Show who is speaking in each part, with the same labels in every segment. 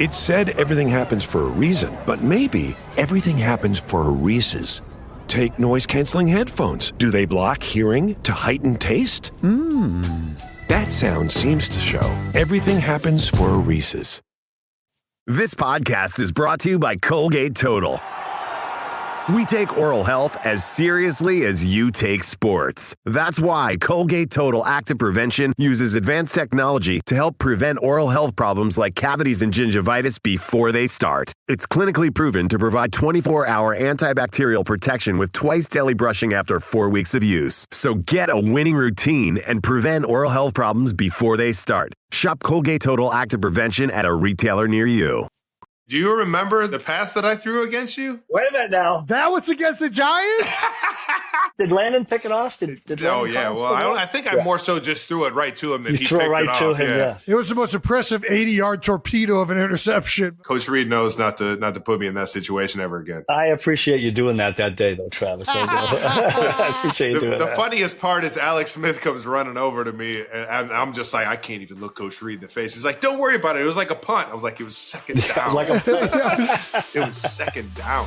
Speaker 1: It said everything happens for a reason, but maybe everything happens for a Reese's. Take noise-canceling headphones. Do they block hearing to heighten taste? That sound seems to show everything happens for a Reese's.
Speaker 2: This podcast is brought to you by Colgate Total. We take oral health as seriously as you take sports. That's why Colgate Total Active Prevention uses advanced technology to help prevent oral health problems like cavities and gingivitis before they start. It's clinically proven to provide 24-hour antibacterial protection with twice daily brushing after 4 weeks of use. So get a winning routine and prevent oral health problems before they start. Shop Colgate Total Active Prevention at a retailer near you.
Speaker 3: Do you remember the pass that I threw against you?
Speaker 4: Wait a minute now.
Speaker 5: That was against the Giants?
Speaker 4: Did Landon pick it off? Did
Speaker 3: Oh,
Speaker 4: Landon
Speaker 3: yeah.
Speaker 4: Collins
Speaker 3: Well, I think I more so just threw it right to him than
Speaker 4: You
Speaker 3: he
Speaker 4: threw it
Speaker 3: picked
Speaker 4: right
Speaker 3: it off.
Speaker 4: to him, yeah.
Speaker 5: It was the most impressive 80-yard torpedo of an interception.
Speaker 3: Coach Reid knows not to put me in that situation ever again.
Speaker 4: I appreciate you doing that day, though, Travis. I appreciate you doing
Speaker 3: The
Speaker 4: that.
Speaker 3: funniest part is Alex Smith comes running over to me, and I'm just like, I can't even look Coach Reid in the face. He's like, don't worry about it. It was like a punt. I was like, it was second down. It was second down.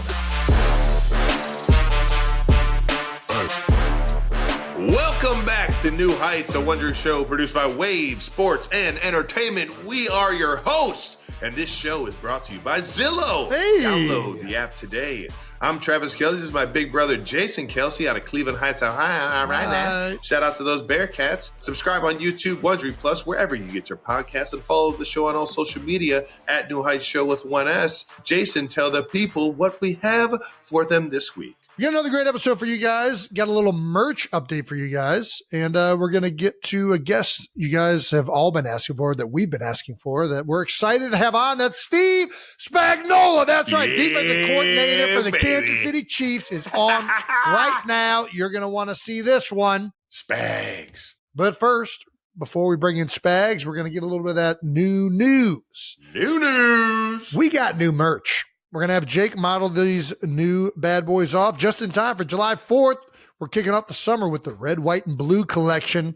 Speaker 3: Welcome back to New Heights, a Wondery show produced by Wave Sports and Entertainment. We are your hosts, and this show is brought to you by Zillow.
Speaker 5: Hey.
Speaker 3: Download the app today. I'm Travis Kelce. This is my big brother, Jason Kelce, out of Cleveland Heights, Ohio. Right now. Shout out to those Bearcats. Subscribe on YouTube, Wondery Plus, wherever you get your podcasts, and follow the show on all social media at New Heights Show with 1S. Jason, tell the people what we have for them this week.
Speaker 5: We got another great episode for you guys. Got a little merch update for you guys. And we're going to get to a guest you guys have all been asking for, that we've been asking for, that we're excited to have on. That's Steve Spagnuolo. That's right. Defensive coordinator for the Kansas City Chiefs is on right now. You're going to want to see this one.
Speaker 3: Spags.
Speaker 5: But first, before we bring in Spags, we're going to get a little bit of that new news.
Speaker 3: New news.
Speaker 5: We got new merch. We're going to have Jake model these new bad boys off just in time for July 4th. We're kicking off the summer with the red, white, and blue collection.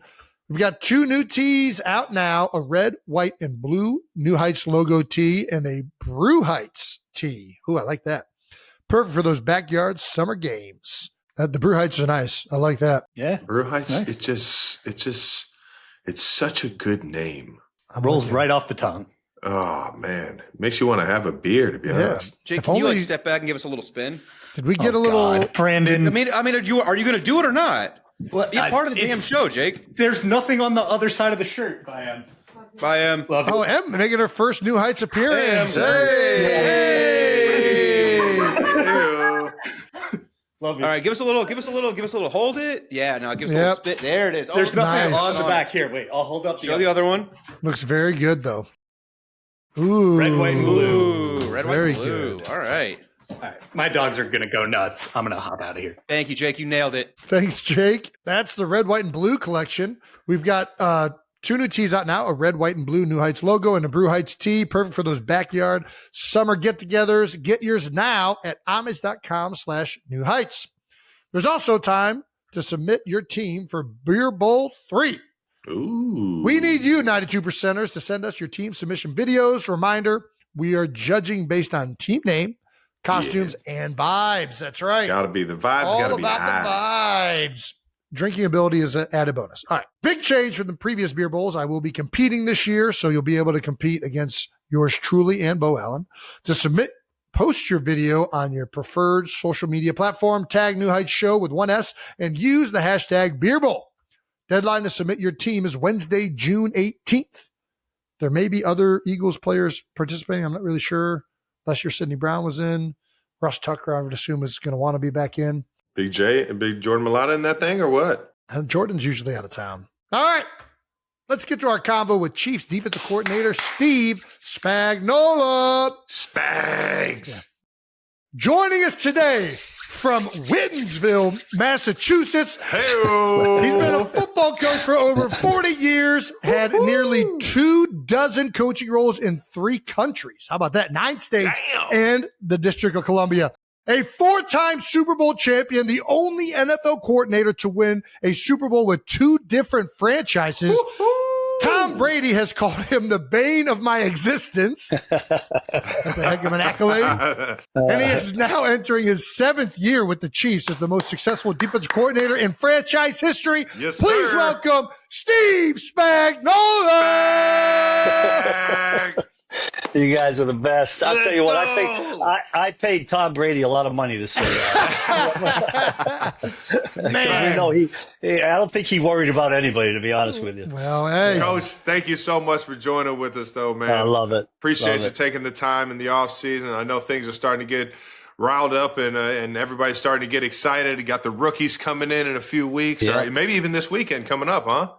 Speaker 5: We've got 2 new tees out now, a red, white, and blue New Heights logo tee and a Brew Heights tee. Ooh, I like that. Perfect for those backyard summer games. The Brew Heights are nice. I like that.
Speaker 4: Yeah.
Speaker 3: Brew Heights,
Speaker 4: nice.
Speaker 3: it's such a good name.
Speaker 4: Rolls right off the tongue.
Speaker 3: Oh, man. Makes you want to have a beer, to be honest.
Speaker 6: Jake,
Speaker 5: If
Speaker 6: can you
Speaker 5: only-
Speaker 6: step back and give us a little spin?
Speaker 5: Did we get a little?
Speaker 4: God. Brandon.
Speaker 6: I mean, are you going to do it or not?
Speaker 4: Well,
Speaker 6: Be a part of the damn show, Jake.
Speaker 4: There's nothing on the other side of the shirt. Bye, Em. Love
Speaker 5: Oh, Em making her first New Heights appearance.
Speaker 3: Hey! Ew.
Speaker 4: Love you.
Speaker 6: All right, give us a little. Hold it. Yeah, no, give us a little
Speaker 5: Yep.
Speaker 6: spit. There it is.
Speaker 4: There's nothing
Speaker 5: nice.
Speaker 4: on the back here. Wait, I'll hold up
Speaker 6: Show the other one.
Speaker 5: Looks very good, though. Ooh.
Speaker 4: Red, white, and blue.
Speaker 6: Ooh, red,
Speaker 5: Very
Speaker 6: white, blue.
Speaker 5: good.
Speaker 6: All right.
Speaker 4: All right, my dogs are going to go nuts. I'm going to hop out of here.
Speaker 6: Thank you, Jake. You nailed it.
Speaker 5: Thanks, Jake. That's the red, white, and blue collection. We've got 2 new tees out now, a red, white, and blue New Heights logo and a Brew Heights tee. Perfect for those backyard summer get-togethers. Get yours now at homage.com/New Heights. There's also time to submit your team for Beer Bowl 3.
Speaker 3: Ooh.
Speaker 5: We need you, 92%ers, to send us your team submission videos. Reminder, we are judging based on team name, costumes, and vibes. That's right.
Speaker 3: Gotta be. The vibes
Speaker 5: All
Speaker 3: gotta be
Speaker 5: about
Speaker 3: high.
Speaker 5: the vibes. Drinking ability is an added bonus. All right. Big change from the previous beer bowls. I will be competing this year, so you'll be able to compete against yours truly and Bo Allen. To submit, post your video on your preferred social media platform, tag New Heights Show with 1S, and use the hashtag Beer Bowl. Deadline to submit your team is Wednesday, June 18th. There may be other Eagles players participating. I'm not really sure. Unless your Sidney Brown was in. Russ Tucker, I would assume, is going to want to be back in.
Speaker 3: Big J and Big Jordan Mailata in that thing or what?
Speaker 5: And Jordan's usually out of town. All right. Let's get to our convo with Chiefs defensive coordinator Steve Spagnuolo.
Speaker 3: Spags.
Speaker 5: Yeah. Joining us today from Whitensville, Massachusetts.
Speaker 3: Hey-o.
Speaker 5: He's been a football coach for over 40 years, had nearly 24 coaching roles in 3 countries. How about that? 9 states and the District of Columbia. A 4-time Super Bowl champion, the only NFL coordinator to win a Super Bowl with 2 different franchises. Tom Brady has called him the bane of my existence. That's a heck of an accolade. And he is now entering his 7th year with the Chiefs as the most successful defensive coordinator in franchise history.
Speaker 3: Yes,
Speaker 5: Please
Speaker 3: sir.
Speaker 5: welcome Steve Spagnuolo.
Speaker 3: Thanks.
Speaker 4: You guys are the best. I'll
Speaker 3: Let's
Speaker 4: tell you what,
Speaker 3: go.
Speaker 4: I paid Tom Brady a lot of money to say that. Because we know I don't think he worried about anybody, to be honest with you.
Speaker 5: Well, hey.
Speaker 3: Coach, thank you so much for joining with us, though, man.
Speaker 4: I love it.
Speaker 3: Appreciate
Speaker 4: Love
Speaker 3: you
Speaker 4: it.
Speaker 3: taking the time in the off season. I know things are starting to get riled up, and everybody's starting to get excited. You got the rookies coming in a few weeks,
Speaker 4: Yeah.
Speaker 3: or maybe even this weekend coming up, huh?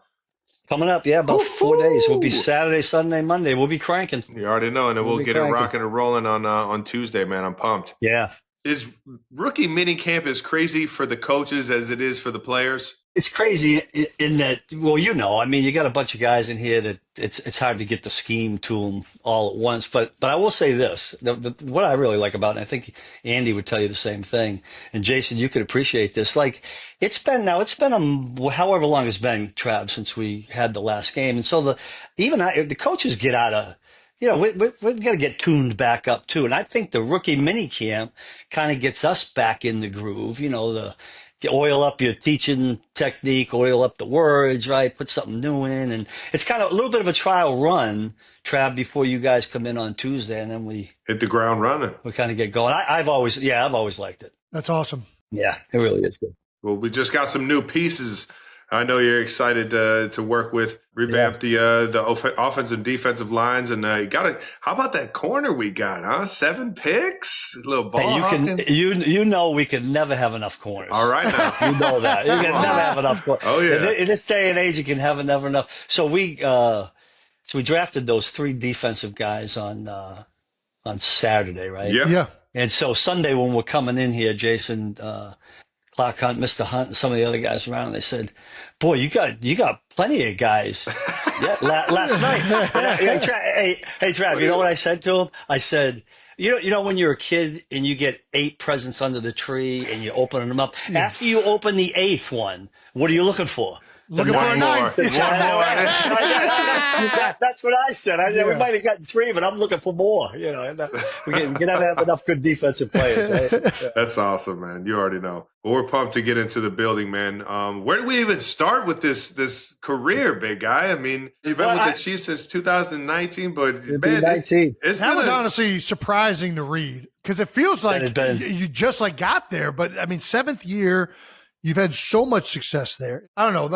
Speaker 4: Coming up, yeah, about 4 days. We'll be
Speaker 3: Woo-hoo.
Speaker 4: Saturday, Sunday, Monday. We'll be cranking.
Speaker 3: You already know, and then
Speaker 4: We'll
Speaker 3: we'll
Speaker 4: be
Speaker 3: get it
Speaker 4: cranking.
Speaker 3: rocking and rolling on Tuesday, man. I'm pumped.
Speaker 4: Yeah.
Speaker 3: Is rookie mini camp as crazy for the coaches as it is for the players?
Speaker 4: It's crazy in that, well, I mean, you got a bunch of guys in here that it's hard to get the scheme to them all at once. But I will say this, what I really like about it, and I think Andy would tell you the same thing, and Jason, you could appreciate this. Like, it's been however long it's been, Trav, since we had the last game. And so the coaches get out of, we're going to get tuned back up too. And I think the rookie mini camp kind of gets us back in the groove, you oil up your teaching technique, oil up the words, right? Put something new in. And it's kind of a little bit of a trial run, Trav, before you guys come in on Tuesday. And then we
Speaker 3: Hit the ground running.
Speaker 4: kind of get going. I've always liked it.
Speaker 5: That's awesome.
Speaker 4: Yeah, it really is good.
Speaker 3: Well, we just got some new pieces. I know you're excited to work with, revamp the offensive and defensive lines, and how about that corner we got, huh? 7 picks, a little ball hawking.
Speaker 4: We could never have enough corners.
Speaker 3: All right now.
Speaker 4: You know that. You can never have enough corners.
Speaker 3: Oh, yeah.
Speaker 4: In this day and age, you can have never enough. So we drafted those 3 defensive guys on Saturday, right?
Speaker 3: Yep.
Speaker 5: Yeah.
Speaker 4: And so Sunday when we're coming in here, Jason, Clark Hunt, Mr. Hunt, and some of the other guys around, they said, "Boy, you got plenty of guys." Yeah, last night. Hey, Trav, you know what I said to him? I said, you know when you're a kid and you get 8 presents under the tree and you're opening them up. After you open the 8th one, what are you looking for?
Speaker 5: Looking for a
Speaker 3: One
Speaker 5: 9.
Speaker 3: more. One more.
Speaker 4: That's what I said. We might have gotten 3, but I'm looking for more. And, we can never have enough good defensive players, right? Yeah.
Speaker 3: That's awesome, man. You already know. Well, we're pumped to get into the building, man. Where do we even start with this career, big guy? I mean, you've been with the Chiefs since 2019, but man,
Speaker 4: 19.
Speaker 5: That was honestly surprising to read because it feels like you just got there. But I mean, 7th year, you've had so much success there. I don't know,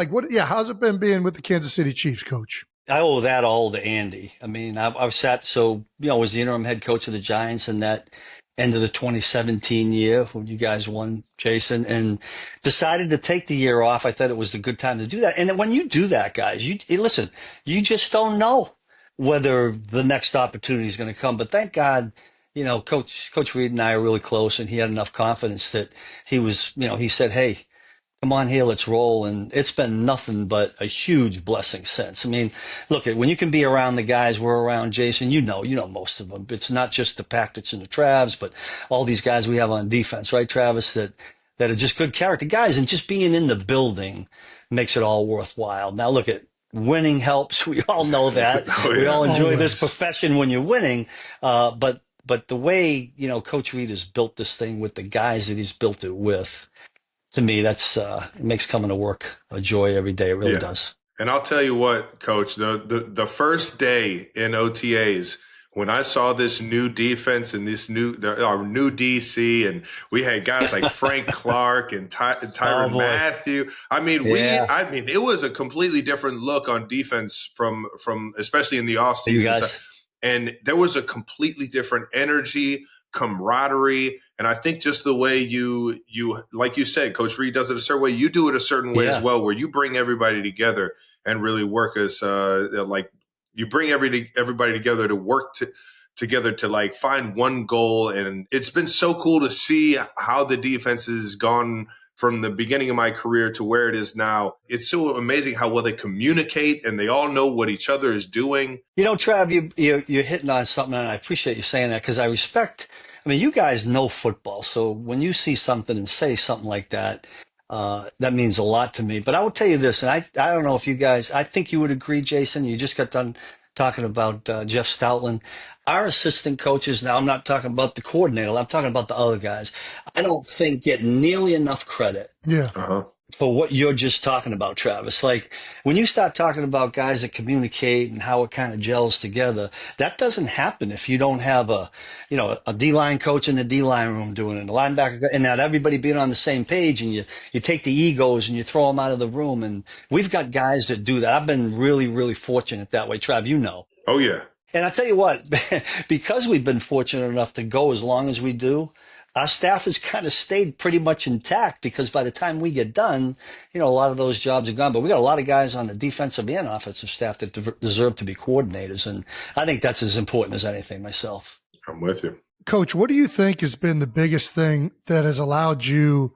Speaker 5: how's it been being with the Kansas City Chiefs, Coach?
Speaker 4: I owe that all to Andy. I mean, I've sat, was the interim head coach of the Giants in that end of the 2017 year when you guys won, Jason, and decided to take the year off. I thought it was a good time to do that. And when you do that, guys, you just don't know whether the next opportunity is going to come. But thank God, Coach Reid and I are really close, and he had enough confidence that he said, "Hey, come on here, let's roll." And it's been nothing but a huge blessing since. I mean, look, when you can be around the guys we're around, Jason, you know most of them. It's not just the Patriots and the Travs, but all these guys we have on defense, right, Travis, that are just good character guys. And just being in the building makes it all worthwhile. Now, look, winning helps. We all know that.
Speaker 3: Oh, yeah.
Speaker 4: We all enjoy
Speaker 5: Always.
Speaker 4: this profession when you're winning. But the way, Coach Reid has built this thing with the guys that he's built it with, to me, it makes coming to work a joy every day. It really does.
Speaker 3: And I'll tell you what, Coach, the first day in OTAs, when I saw this new defense and our new DC, and we had guys like Frank Clark and Tyrann Mathieu. I mean, it was a completely different look on defense from especially in the offseason.
Speaker 4: You guys.
Speaker 3: And there was a completely different energy, camaraderie. And I think just the way you like you said, Coach Reid does it a certain way. You do it a certain way as well, where you bring everybody together and really work as you bring everybody together to work together to like find one goal. And it's been so cool to see how the defense has gone from the beginning of my career to where it is now. It's so amazing how well they communicate and they all know what each other is doing.
Speaker 4: Trav, you're hitting on something, and I appreciate you saying that because I respect. I mean, you guys know football, so when you see something and say something like that, That means a lot to me. But I will tell you this, and I don't know if you guys, I think you would agree, Jason. You just got done talking about Jeff Stoutland. Our assistant coaches, now I'm not talking about the coordinator, I'm talking about the other guys, I don't think get nearly enough credit
Speaker 5: Yeah.
Speaker 4: for what you're just talking about, Travis. Like when you start talking about guys that communicate and how it kind of gels together, that doesn't happen if you don't have a D-line coach in the D-line room doing it, a linebacker, and not everybody being on the same page, and you take the egos and you throw them out of the room. And we've got guys that do that. I've been really, really fortunate that way, Trav, you know.
Speaker 3: Oh, yeah.
Speaker 4: And I tell you what, because we've been fortunate enough to go as long as we do, our staff has kind of stayed pretty much intact, because by the time we get done, a lot of those jobs are gone. But we got a lot of guys on the defensive and offensive staff that deserve to be coordinators. And I think that's as important as anything myself.
Speaker 3: I'm with you.
Speaker 5: Coach, what do you think has been the biggest thing that has allowed you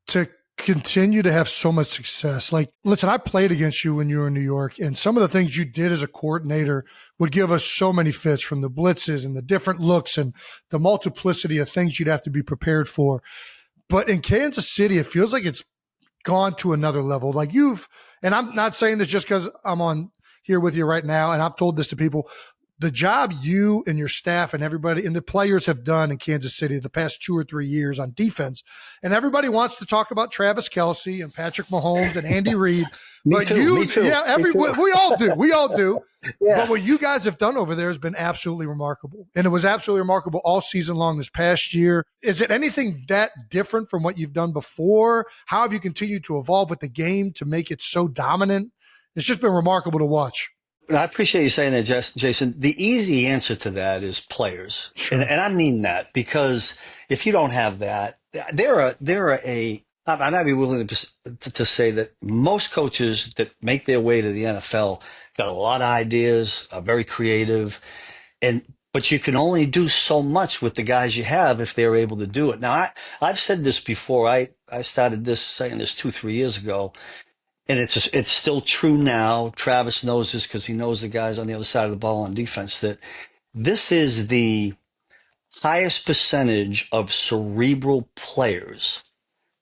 Speaker 5: to continue to have so much success? Like, listen, I played against you when you were in New York, and some of the things you did as a coordinator would give us so many fits, from the blitzes and the different looks and the multiplicity of things you'd have to be prepared for. But in Kansas City, it feels like it's gone to another level. Like and I'm not saying this just because I'm on here with you right now, and I've told this to people, the job you and your staff and everybody and the players have done in Kansas City the past 2 or 3 years on defense. And everybody wants to talk about Travis Kelce and Patrick Mahomes and Andy Reid.
Speaker 4: Me too.
Speaker 5: Yeah, we all do. We all do.
Speaker 4: Yeah.
Speaker 5: But what you guys have done over there has been absolutely remarkable. And it was absolutely remarkable all season long this past year. Is it anything that different from what you've done before? How have you continued to evolve with the game to make it so dominant? It's just been remarkable to watch.
Speaker 4: I appreciate you saying that, Jason. The easy answer to that is players.
Speaker 5: Sure.
Speaker 4: And I mean that, because if you don't have that, I might be willing to say that most coaches that make their way to the NFL got a lot of ideas, are very creative, but you can only do so much with the guys you have if they're able to do it. Now, I've said this before. I started saying this 2-3 years ago. And it's still true now. Travis knows this because he knows the guys on the other side of the ball on defense, that this is the highest percentage of cerebral players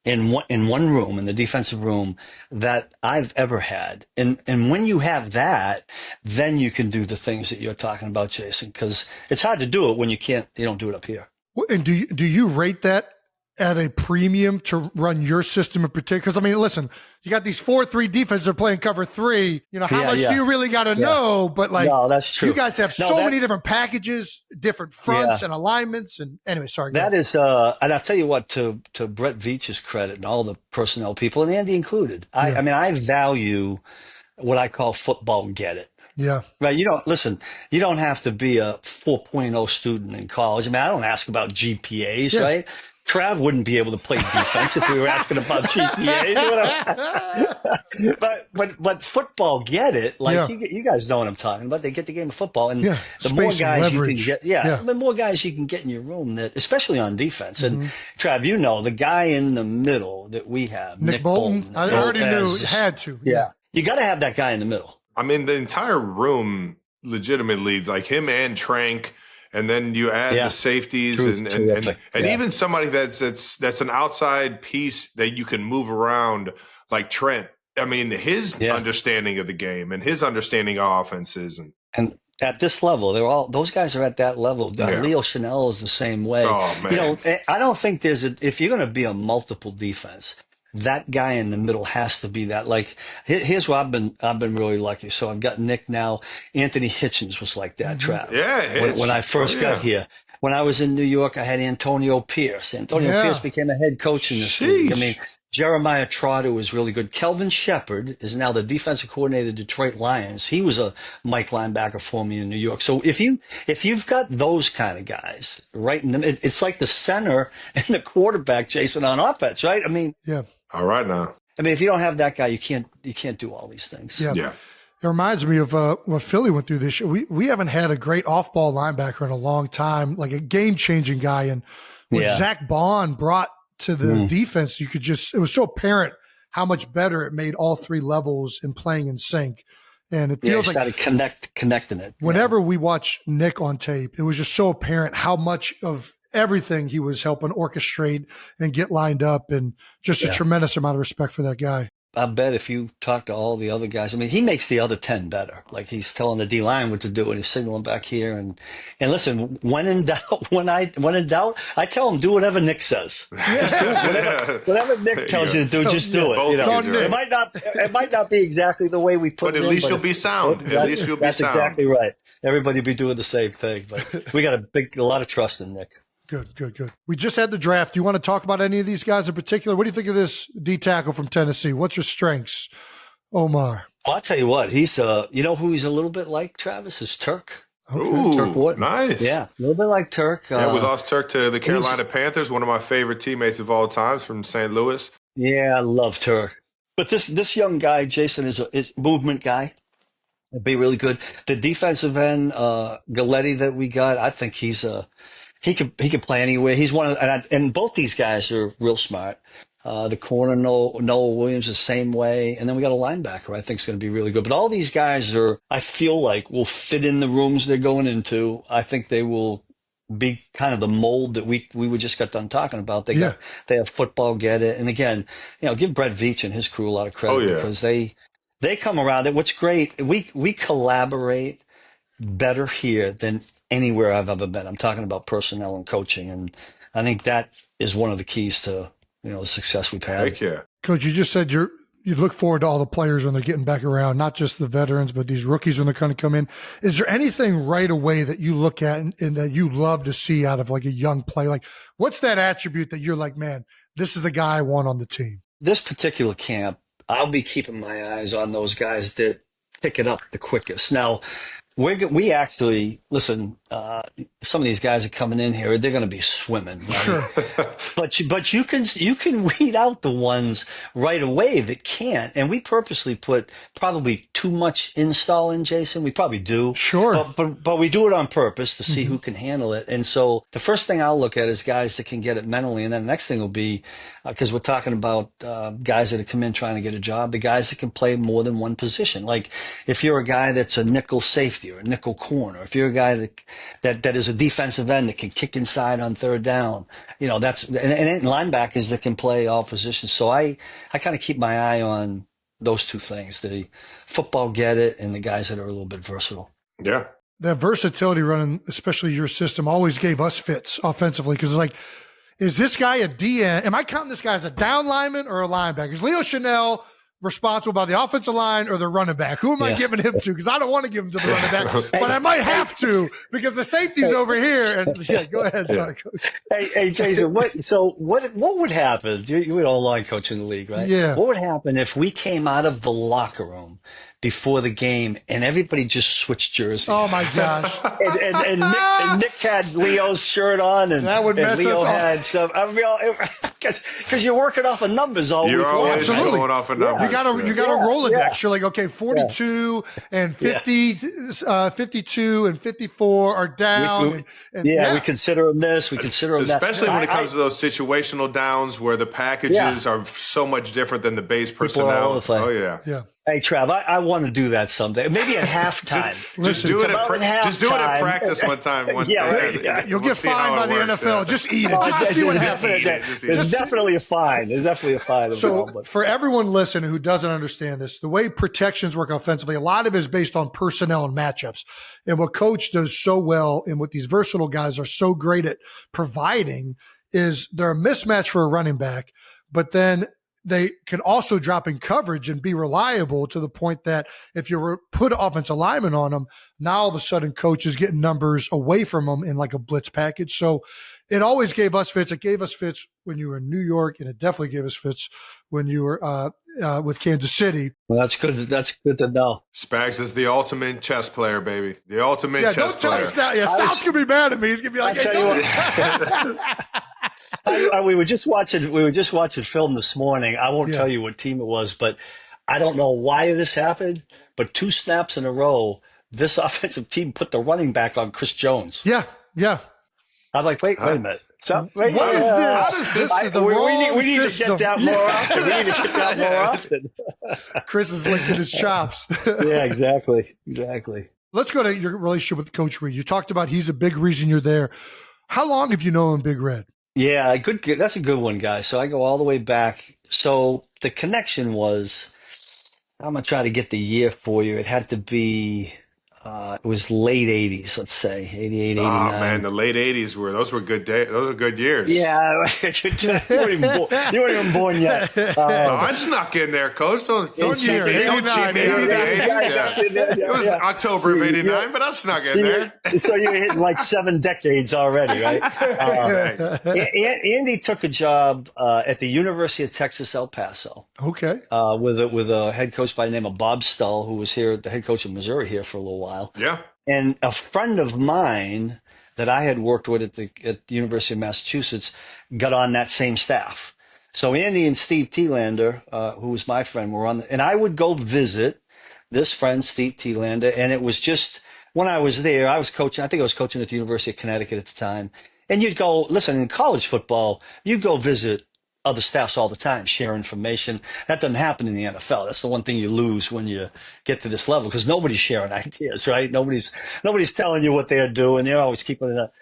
Speaker 4: in one room, in the defensive room, that I've ever had. And when you have that, then you can do the things that you're talking about, Jason, because it's hard to do it when you don't do it up here.
Speaker 5: And do you rate that at a premium to run your system in particular? Because, I mean, listen, you got these 4-3 defenses that are playing cover 3. How much do you really got to know? But,
Speaker 4: no, that's true.
Speaker 5: You guys have many different packages, different fronts and alignments. And anyway, sorry.
Speaker 4: That is, and I'll tell you what, to Brett Veach's credit and all the personnel people, and Andy included, I mean, I value what I call football get it.
Speaker 5: Yeah.
Speaker 4: Right. You don't have to be a 4.0 student in college. I mean, I don't ask about GPAs, right? Trav wouldn't be able to play defense if we were asking about GPAs. but football get it. Like you guys know what I'm talking about. They get the game of football, and the more guys you can get, the more guys you can get in your room, that especially on defense. And Trav, the guy in the middle that we have, Nick Bolton.
Speaker 5: I already knew had to.
Speaker 4: Yeah, you got to have that guy in the middle.
Speaker 3: I mean, the entire room, legitimately, like him and Trank. And then you add the safeties and even somebody that's an outside piece that you can move around, like Trent. I mean, his understanding of the game and his understanding of offenses and
Speaker 4: at this level, those guys are at that level. Leo Chanel is the same way.
Speaker 3: Oh man,
Speaker 4: I don't think if you're going to be a multiple defense, that guy in the middle has to be that. Like, here's where I've been really lucky. So I've got Nick now. Anthony Hitchens was like that, Trav.
Speaker 3: Yeah,
Speaker 4: when I first got here. When I was in New York, I had Antonio Pierce. Pierce became a head coach in this league. I mean, Jeremiah Trotter was really good. Kelvin Shepard is now the defensive coordinator of the Detroit Lions. He was a Mike linebacker for me in New York. So if you've got those kind of guys right in the, it's like the center and the quarterback, Jason, on offense, right? I mean,
Speaker 3: All right now.
Speaker 4: I mean, if you don't have that guy, you can't do all these things.
Speaker 5: Yeah. It reminds me of what Philly went through this year. We haven't had a great off-ball linebacker in a long time, like a game-changing guy. And what Zach Bond brought to the defense, it was so apparent how much better it made all 3 levels in playing in sync. And it feels like
Speaker 4: connecting it.
Speaker 5: Whenever we watch Nick on tape, it was just so apparent how much of everything he was helping orchestrate and get lined up, and just a tremendous amount of respect for that guy.
Speaker 4: I bet if you talk to all the other guys, I mean, he makes the other 10 better. Like he's telling the D line what to do, and he's signaling back here. And listen, when in doubt, I tell him do whatever Nick says. Just do whatever Nick tells you to do, just do it. You know? It might not be exactly the way we put it.
Speaker 3: But at least you'll be sound. At least you'll be sound.
Speaker 4: That's exactly right. Everybody be doing the same thing, but we got a lot of trust in Nick.
Speaker 5: Good. We just had the draft. Do you want to talk about any of these guys in particular? What do you think of this D tackle from Tennessee? What's your strengths, Omar?
Speaker 4: Well, I'll tell you what, he's you know who he's a little bit like, Travis, is Turk.
Speaker 5: Okay.
Speaker 3: Ooh,
Speaker 4: Turk Wharton.
Speaker 3: nice.
Speaker 4: Yeah, a little bit like Turk.
Speaker 3: Yeah, we lost Turk to the Carolina Panthers, one of my favorite teammates of all times from St. Louis.
Speaker 4: Yeah, I love Turk. But this young guy, Jason, is a movement guy. It'd be really good. The defensive end, Galletti that we got, I think he could play anywhere. He's one of, and both these guys are real smart. The corner, Noah Williams, the same way. And then we got a linebacker I think is going to be really good. But all these guys I feel like, will fit in the rooms they're going into. I think they will be kind of the mold that we were just got done talking about. They have football, get it. And again, give Brett Veach and his crew a lot of credit because they come around it. What's great, we collaborate better here than anywhere I've ever been. I'm talking about personnel and coaching, and I think that is one of the keys to the success we've had.
Speaker 3: Heck yeah.
Speaker 5: Coach, you just said you look forward to all the players when they're getting back around, not just the veterans, but these rookies when they're going to come in. Is there anything right away that you look at and that you love to see out of like a young play? Like, what's that attribute that you're like, man, this is the guy I want on the team?
Speaker 4: This particular camp, I'll be keeping my eyes on those guys that pick it up the quickest. Now, we actually listen. Some of these guys are coming in here; they're going to be swimming. Right?
Speaker 5: Sure.
Speaker 4: But you can weed out the ones right away that can't. And we purposely put probably too much install in, Jason. We probably do.
Speaker 5: Sure.
Speaker 4: But we do it on purpose to see who can handle it. And so the first thing I'll look at is guys that can get it mentally, and then the next thing will be because we're talking about guys that have come in trying to get a job, the guys that can play more than one position. Like if you're a guy that's a nickel safety or a nickel corner, if you're a guy that is a defensive end that can kick inside on third down, that's and linebackers that can play all positions. So I kind of keep my eye on those two things: the football get it and the guys that are a little bit versatile.
Speaker 3: Yeah.
Speaker 5: That versatility running, especially your system, always gave us fits offensively because it's like, is this guy a DN? Am I counting this guy as a down lineman or a linebacker? Is Leo Chanel responsible by the offensive line or the running back? Who am I giving him to? Because I don't want to give him to the running back, but I might have to because the safety's over here. And go ahead, sorry, Coach.
Speaker 4: Hey, Jason. What would happen? You were all line coach in the league, right?
Speaker 5: Yeah.
Speaker 4: What would happen if we came out of the locker room before the game and everybody just switched jerseys?
Speaker 5: Oh my gosh!
Speaker 4: and Nick had Leo's shirt on, and
Speaker 5: that would mess
Speaker 4: Leo
Speaker 5: us
Speaker 4: had some. Because you're working off of numbs all week long.
Speaker 5: Absolutely.
Speaker 3: Going off of numbers.
Speaker 5: You got a Rolodex. Yeah. You're like, okay, 42 and 50, 52 and 54 are down.
Speaker 4: We consider them this. We consider them that.
Speaker 3: Especially when it comes to those situational downs where the packages are so much different than the base personnel.
Speaker 4: Oh,
Speaker 3: yeah.
Speaker 4: Hey, Trav, I want to do that someday. Maybe at halftime.
Speaker 3: just do it at practice one time.
Speaker 5: You'll get fined by the NFL. Yeah. Just eat it. Just to see what happens.
Speaker 4: There's definitely a fine.
Speaker 5: So for everyone listening who doesn't understand this, the way protections work offensively, a lot of it is based on personnel and matchups. And what Coach does so well and what these versatile guys are so great at providing is they're a mismatch for a running back, but then they can also drop in coverage and be reliable to the point that if you put offensive lineman on them, now all of a sudden Coach is getting numbers away from them in like a blitz package. So it always gave us fits. It gave us fits when you were in New York, and it definitely gave us fits when you were with Kansas City.
Speaker 4: Well, that's good. That's good to know.
Speaker 3: Spags is the ultimate chess player, baby. The ultimate chess player.
Speaker 5: Stout's gonna be mad at me. He's gonna be like,
Speaker 4: we were just watching film this morning. I won't tell you what team it was, but I don't know why this happened. But 2 snaps in a row, this offensive team put the running back on Chris Jones.
Speaker 5: Yeah.
Speaker 4: I'm like, wait a minute. So,
Speaker 5: what is this? How does this is the wrong
Speaker 4: we need
Speaker 5: system.
Speaker 4: to get that more often.
Speaker 5: Chris is licking his chops.
Speaker 4: Yeah, exactly.
Speaker 5: Let's go to your relationship with Coach Reid. You talked about he's a big reason you're there. How long have you known Big Red?
Speaker 4: Yeah, good. That's a good one, guys. So I go all the way back. So the connection was, I'm gonna try to get the year for you. It had to be, it was late '80s, let's say, 88,
Speaker 3: Oh man,
Speaker 4: 89.
Speaker 3: the late '80s those were good days. Those were good years.
Speaker 4: Yeah, you weren't even born yet.
Speaker 3: Oh, I snuck in there, Coach. Don't cheat me. Don't cheat me out of the 80s. Yeah. It was October of '89, but I snuck in there.
Speaker 4: So you're hitting like 7 decades already, right? Andy took a job at the University of Texas, El Paso,
Speaker 5: Okay.
Speaker 4: with a head coach by the name of Bob Stull, who was here, the head coach of Missouri here for a little while.
Speaker 3: Yeah.
Speaker 4: And a friend of mine that I had worked with at the University of Massachusetts got on that same staff. So Andy and Steve Thielander, who was my friend, were on, and I would go visit this friend, Steve Thielander, and it was just when I was there, I was coaching. I think I was coaching at the University of Connecticut at the time. And you'd go, listen, in college football, you'd go visit other staffs all the time, share information. That doesn't happen in the NFL. That's the one thing you lose when you get to this level, because nobody's sharing ideas, right? Nobody's telling you what they're doing. They're always keeping it up.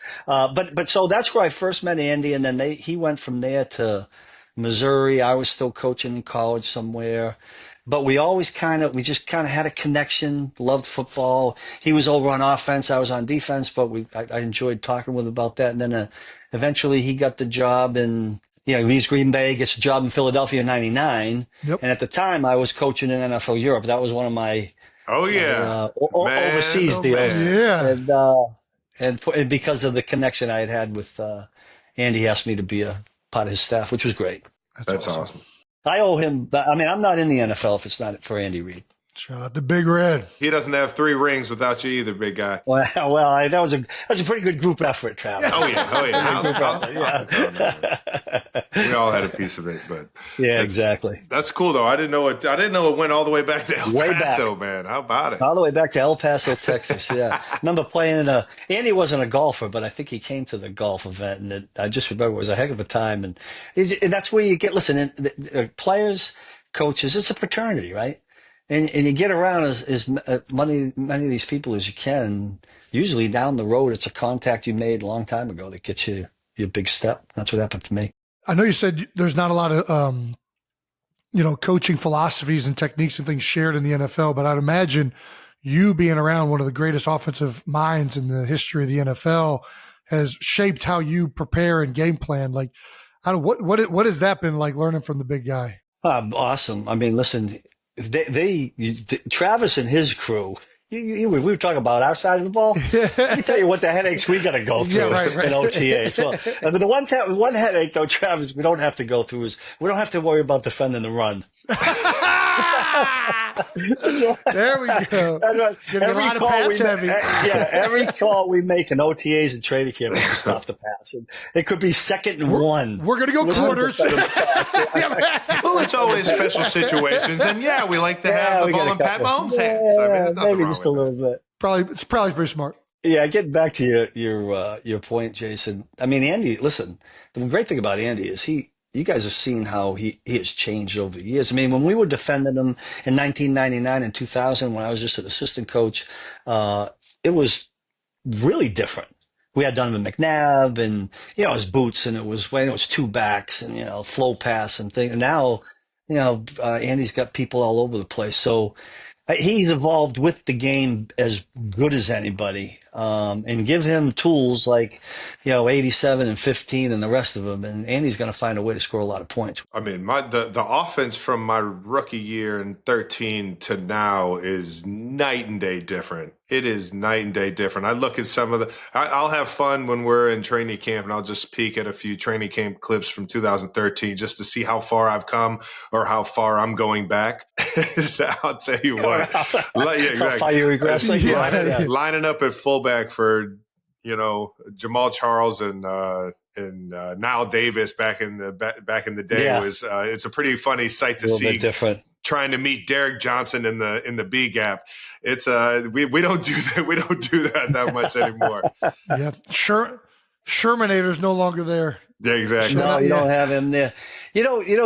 Speaker 4: But so that's where I first met Andy, and then he went from there to Missouri. I was still coaching in college somewhere. But we just kind of had a connection, loved football. He was over on offense, I was on defense, but I enjoyed talking with him about that. And then eventually he got the job in, he's Green Bay, gets a job in Philadelphia in '99.
Speaker 5: Yep.
Speaker 4: And at the time I was coaching in NFL Europe. That was one of my overseas deals.
Speaker 3: Man.
Speaker 5: Yeah.
Speaker 4: And because of the connection I had with Andy, he asked me to be a part of his staff, which was great.
Speaker 3: That's awesome.
Speaker 4: I owe him. I mean, I'm not in the NFL if it's not for Andy Reid.
Speaker 5: Shout out to Big Red.
Speaker 3: He doesn't have 3 rings without you either, big guy.
Speaker 4: Well, that was a pretty good group effort, Travis.
Speaker 3: Oh yeah. We all had a piece of it, but
Speaker 4: yeah, exactly.
Speaker 3: That's cool though. I didn't know it went all the way back to El Paso, man. How about it?
Speaker 4: All the way back to El Paso, Texas. Yeah, remember playing Andy wasn't a golfer, but I think he came to the golf event, and I just remember it was a heck of a time. And that's where you get players, coaches. It's a fraternity, right? And you get around as many of these people as you can. Usually down the road, it's a contact you made a long time ago that gets you your big step. That's what happened to me.
Speaker 5: I know you said there's not a lot of, coaching philosophies and techniques and things shared in the NFL, but I'd imagine you being around one of the greatest offensive minds in the history of the NFL has shaped how you prepare and game plan. Like, what has that been like learning from the big guy?
Speaker 4: Awesome. I mean, listen, Travis and his crew, we were talking about our side of the ball. Let me tell you what the headaches we got to go through in OTAs. Well, but the one headache, though, Travis, we don't have to go through is we don't have to worry about defending the run.
Speaker 5: There we go.
Speaker 4: Every call we make in OTAs and training camp is to stop the pass. And it could be 2nd and 1.
Speaker 5: We're going to go quarters.
Speaker 3: Well, it's always special situations, and we like to have the ball in Pat Mahomes' hands. I mean,
Speaker 4: maybe just a little bit.
Speaker 5: It's probably pretty smart.
Speaker 4: Yeah, getting back to your point, Jason. I mean, Andy. Listen, the great thing about Andy is you guys have seen how he has changed over the years. I mean, when we were defending him in 1999 and 2000, when I was just an assistant coach, it was really different. We had Donovan McNabb and, his boots, and it was 2 backs and, flow pass and things. And now, Andy's got people all over the place. So he's evolved with the game as good as anybody, and give him tools like, 87 and 15 and the rest of them. And Andy's going to find a way to score a lot of points. I
Speaker 3: mean, the offense from my rookie year in 13 to now is night and day different. It is night and day different. I look at some of I'll have fun when we're in training camp, and I'll just peek at a few training camp clips from 2013 just to see how far I've come or how far I'm going back. I'll tell you what.
Speaker 4: How far you regress.
Speaker 3: Lining up at fullback for, Jamal Charles and Nile Davis back in the day was it's a pretty funny sight to see.
Speaker 4: Different.
Speaker 3: Trying to meet Derek Johnson in the B gap. It's we don't do that. We don't do that much anymore.
Speaker 5: Yeah, Shermanator's no longer there.
Speaker 3: Yeah, exactly.
Speaker 4: No, you
Speaker 5: Yeah.
Speaker 4: don't have him there.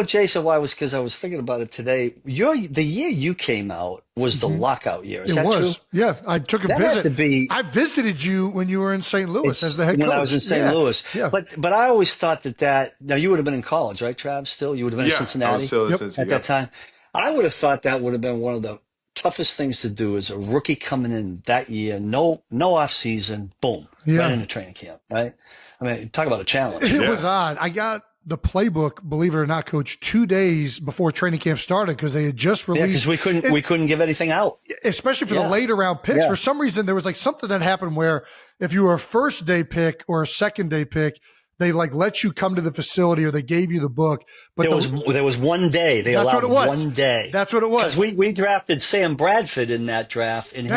Speaker 4: Jason, why was because I was thinking about it today. The year you came out was the lockout year. Is
Speaker 5: It
Speaker 4: that
Speaker 5: was.
Speaker 4: true?
Speaker 5: Yeah. I took a
Speaker 4: That had
Speaker 5: visit.
Speaker 4: to be
Speaker 5: I visited you when you were in St. Louis as the head coach.
Speaker 4: when I was in St. Louis.
Speaker 5: Yeah.
Speaker 4: But I always thought that now you would have been in college, right, Trav? Still, you would have been in
Speaker 3: Yeah, I
Speaker 4: Cincinnati
Speaker 3: was still in
Speaker 5: Yep.
Speaker 3: Cincinnati.
Speaker 4: at that time. I would have thought that would have been one of the toughest things to do as a rookie coming in that year. No off season. Boom.
Speaker 5: Yeah.
Speaker 4: Right into training camp. Right. I mean, talk about a challenge.
Speaker 5: It was odd. I got the playbook, believe it or not, Coach, 2 days before training camp started because they had just
Speaker 4: Yeah,
Speaker 5: released.
Speaker 4: because we couldn't give anything out.
Speaker 5: Especially for the later round picks.
Speaker 4: Yeah.
Speaker 5: For some reason, there was like something that happened where if you were a first day pick or a second day pick, they like let you come to the facility or they gave you the book. But
Speaker 4: There was 1 day. They
Speaker 5: That's
Speaker 4: allowed
Speaker 5: what it was.
Speaker 4: 1 day.
Speaker 5: That's what it was.
Speaker 4: Because we drafted Sam Bradford in that draft, and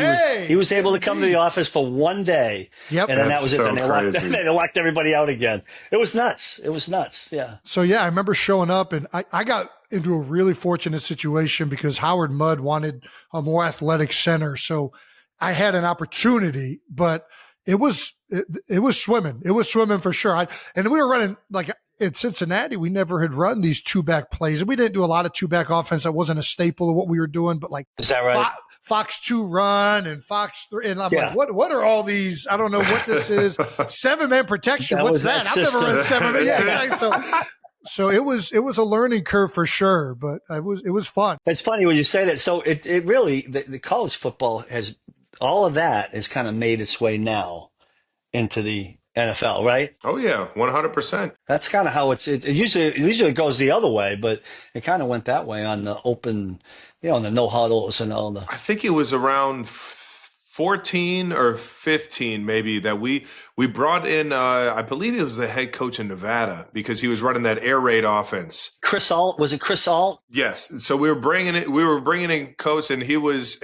Speaker 4: he was able to come to the office for 1 day.
Speaker 5: Yep.
Speaker 4: And then that
Speaker 3: That's
Speaker 4: was it.
Speaker 3: so
Speaker 4: Then
Speaker 3: crazy.
Speaker 4: they locked everybody out again. It was nuts. Yeah.
Speaker 5: So yeah, I remember showing up and I got into a really fortunate situation because Howard Mudd wanted a more athletic center. So I had an opportunity, but it was swimming. It was swimming for sure. And we were running like in Cincinnati, we never had run these 2-back plays. And we didn't do a lot of 2-back offense. That wasn't a staple of what we were doing, but like
Speaker 4: Is that right?
Speaker 5: Fox 2 run and Fox 3. And I'm
Speaker 4: Yeah.
Speaker 5: like, what are all these? I don't know what this is. 7-man protection.
Speaker 4: That
Speaker 5: What's
Speaker 4: was
Speaker 5: that?
Speaker 4: that
Speaker 5: I've never run
Speaker 4: system.
Speaker 5: 7-man. Yeah, exactly. So it was a learning curve for sure, but it was fun.
Speaker 4: It's funny when you say that. So it really, the college football has, all of that has kind of made its way now into the NFL, right?
Speaker 3: Oh yeah, 100%.
Speaker 4: That's kind of how it usually goes the other way, but it kind of went that way on the open, on the no huddles and all the.
Speaker 3: I think it was around 14 or 15 maybe that we brought in I believe he was the head coach in Nevada because he was running that air raid offense.
Speaker 4: Chris Alt, was it Chris Alt?
Speaker 3: Yes. So we were bringing in coach and he was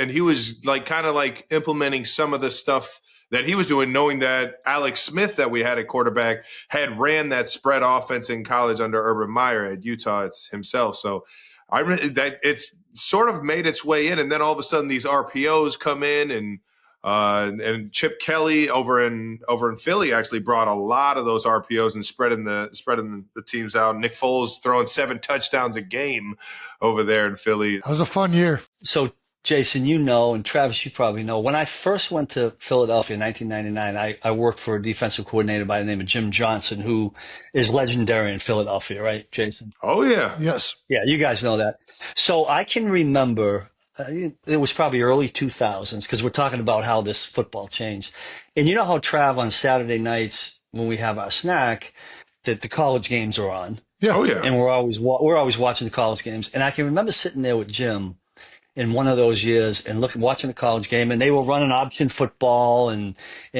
Speaker 3: like kind of like implementing some of the stuff that he was doing, knowing that Alex Smith that we had at quarterback had ran that spread offense in college under Urban Meyer at Utah himself. So that it's sort of made its way in, and then all of a sudden these RPOs come in, and Chip Kelly over in Philly actually brought a lot of those RPOs and spreading the teams out. Nick Foles throwing 7 touchdowns a game over there in Philly.
Speaker 5: That was a fun year.
Speaker 4: So Jason, and Travis, you probably know, when I first went to Philadelphia in 1999, I worked for a defensive coordinator by the name of Jim Johnson, who is legendary in Philadelphia, right, Jason?
Speaker 3: Oh yeah.
Speaker 5: Yes.
Speaker 4: Yeah, you guys know that. So I can remember it was probably early 2000s because we're talking about how this football changed. And you know how, Trav, on Saturday nights when we have our snack, that the college games are on.
Speaker 5: Yeah.
Speaker 3: Oh yeah.
Speaker 4: And we're always watching the college games. And I can remember sitting there with Jim in one of those years and watching a college game, and they were running option football, and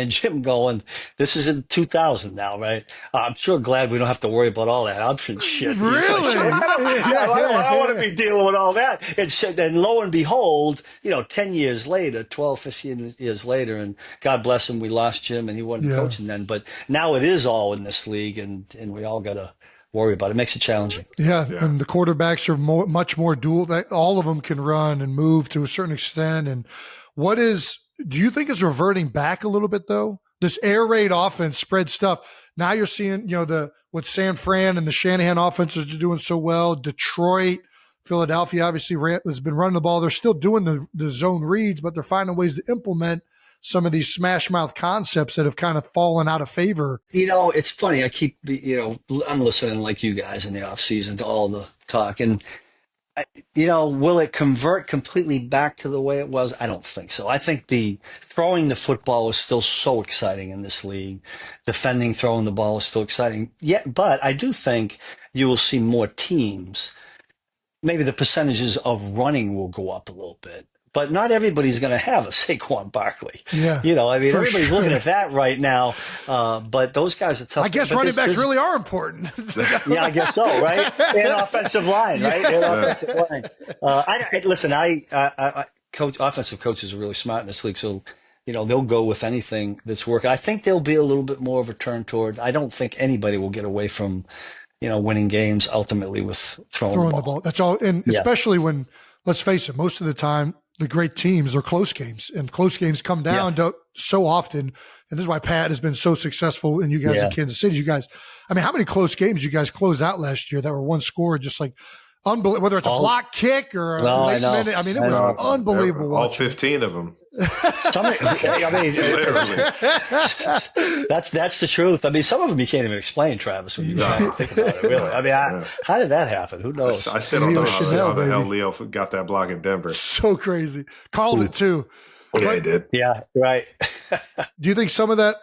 Speaker 4: Jim going, "This is in 2000 now, right? I'm sure glad we don't have to worry about all that option shit."
Speaker 5: Really?
Speaker 4: I don't want to be dealing with all that. And lo and behold, 10 years later, 12, 15 years later, and God bless him, we lost Jim, and he wasn't coaching then. But now it is all in this league, and we all got to worry about it. It makes it challenging.
Speaker 5: Yeah, and the quarterbacks are much more dual. All of them can run and move to a certain extent. And do you think it's reverting back a little bit though? This air raid offense, spread stuff. Now you're seeing, what San Fran and the Shanahan offenses are doing so well. Detroit, Philadelphia obviously has been running the ball. They're still doing the zone reads, but they're finding ways to implement some of these smash mouth concepts that have kind of fallen out of favor.
Speaker 4: It's funny. I keep, I'm listening like you guys in the off season to all the talk, and will it convert completely back to the way it was? I don't think so. I think throwing the football is still so exciting in this league. Defending, throwing the ball is still exciting. Yeah, but I do think you will see more teams. Maybe the percentages of running will go up a little bit. But not everybody's going to have a Saquon Barkley.
Speaker 5: Yeah,
Speaker 4: everybody's looking at that right now. But those guys are tough.
Speaker 5: I guess running backs really are important.
Speaker 4: Yeah, I guess so, right? And offensive line, right? And offensive line. Offensive coaches are really smart in this league, so they'll go with anything that's working. I think there'll be a little bit more of a turn toward. I don't think anybody will get away from winning games ultimately with throwing the ball.
Speaker 5: That's all, and especially when, let's face it, most of the time the great teams are close games, and close games come down to so often, and this is why Pat has been so successful in you guys in Kansas City. You guys, I mean, how many close games you guys closed out last year that were one score, just like unbelievable, whether it's a block kick or a late minute. I mean, it was unbelievable.
Speaker 3: All 15 of them.
Speaker 4: I mean,
Speaker 3: literally.
Speaker 4: That's the truth. I mean, some of them you can't even explain, Travis, when you think about it, really. I mean, how did that happen? Who knows?
Speaker 3: I still don't know how the hell Leo got that block in Denver.
Speaker 5: So crazy. Called it too.
Speaker 3: Yeah, he did.
Speaker 4: Yeah, right.
Speaker 5: Do you think some of that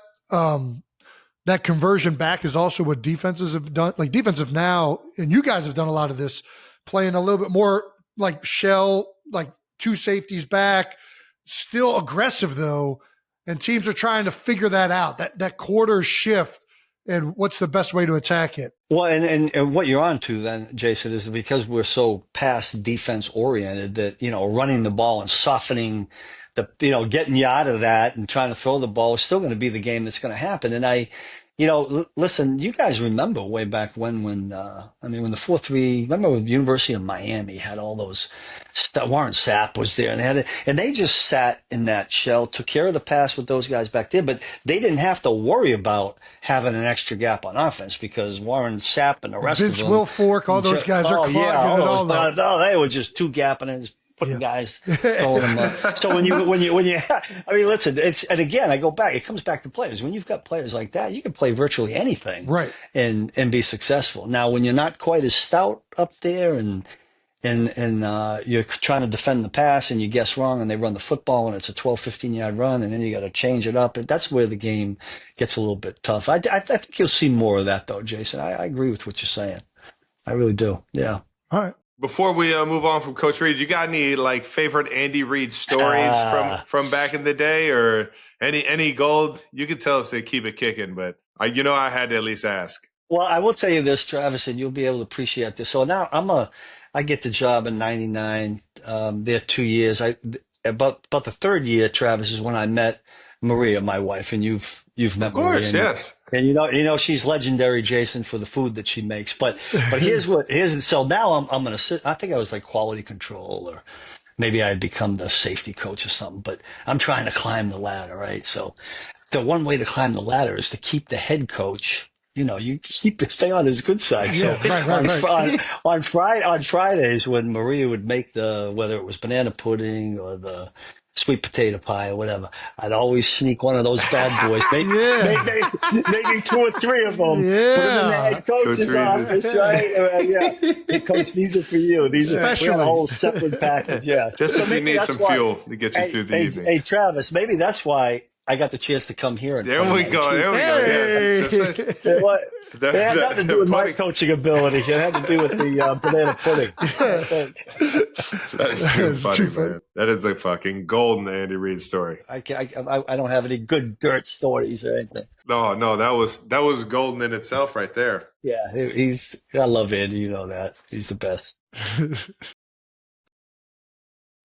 Speaker 5: that conversion back is also what defenses have done? Like defensive now, and you guys have done a lot of this, playing a little bit more like shell, like two safeties back, still aggressive though, and teams are trying to figure that out, that quarter shift and what's the best way to attack it.
Speaker 4: Well, and what you're on to then, Jason, is because we're so pass defense oriented that, running the ball and softening getting you out of that and trying to throw the ball is still going to be the game that's going to happen. And listen, you guys remember way back when the 4-3, remember when the University of Miami had all those Warren Sapp was there and they just sat in that shell, took care of the pass with those guys back there, but they didn't have to worry about having an extra gap on offense because Warren Sapp and the rest
Speaker 5: Vince
Speaker 4: of them.
Speaker 5: Will Fork, all those guys are clogging it all up.
Speaker 4: No, they were just two gapping and putting guys throwing them up. So when you, I mean, listen, and again, I go back, it comes back to players. When you've got players like that, you can play virtually anything,
Speaker 5: right, and
Speaker 4: be successful. Now, when you're not quite as stout up there and you're trying to defend the pass and you guess wrong and they run the football and it's a 12, 15-yard run and then you got to change it up. And that's where the game gets a little bit tough. I think you'll see more of that though, Jason. I agree with what you're saying. I really do. Yeah.
Speaker 5: All right.
Speaker 3: Before we move on from Coach Reid, you got any like favorite Andy Reid stories from back in the day, or any gold? You can tell us to keep it kicking, but I had to at least ask.
Speaker 4: Well, I will tell you this, Travis, and you'll be able to appreciate this. So now I get the job in '99. There 2 years. About the third year, Travis, is when I met Maria, my wife, and you've met Maria. Of
Speaker 3: course, yes.
Speaker 4: And she's legendary, Jason, for the food that she makes. But so now I'm going to sit. I think I was like quality control, or maybe I had become the safety coach or something. But I'm trying to climb the ladder, right? So the one way to climb the ladder is to keep the head coach. You stay on his good side. So
Speaker 5: right.
Speaker 4: On Fridays when Maria would make whether it was banana pudding or the sweet potato pie or whatever, I'd always sneak one of those bad boys, maybe 2 or 3 of them, put them in the head coach's office, right? Hey, coach, these are for you. These are a whole separate package,
Speaker 3: Just if you need some fuel to get you through the evening.
Speaker 4: Hey, Travis, maybe that's why I got the chance to come here.
Speaker 3: There we go.
Speaker 4: Yeah. It had nothing to do with my coaching ability. It had to do with the banana pudding.
Speaker 3: That is too funny, man. That is the fucking golden Andy Reid story.
Speaker 4: I don't have any good dirt stories or anything.
Speaker 3: No, that was golden in itself right there.
Speaker 4: Yeah, I love Andy. You know that. He's the best.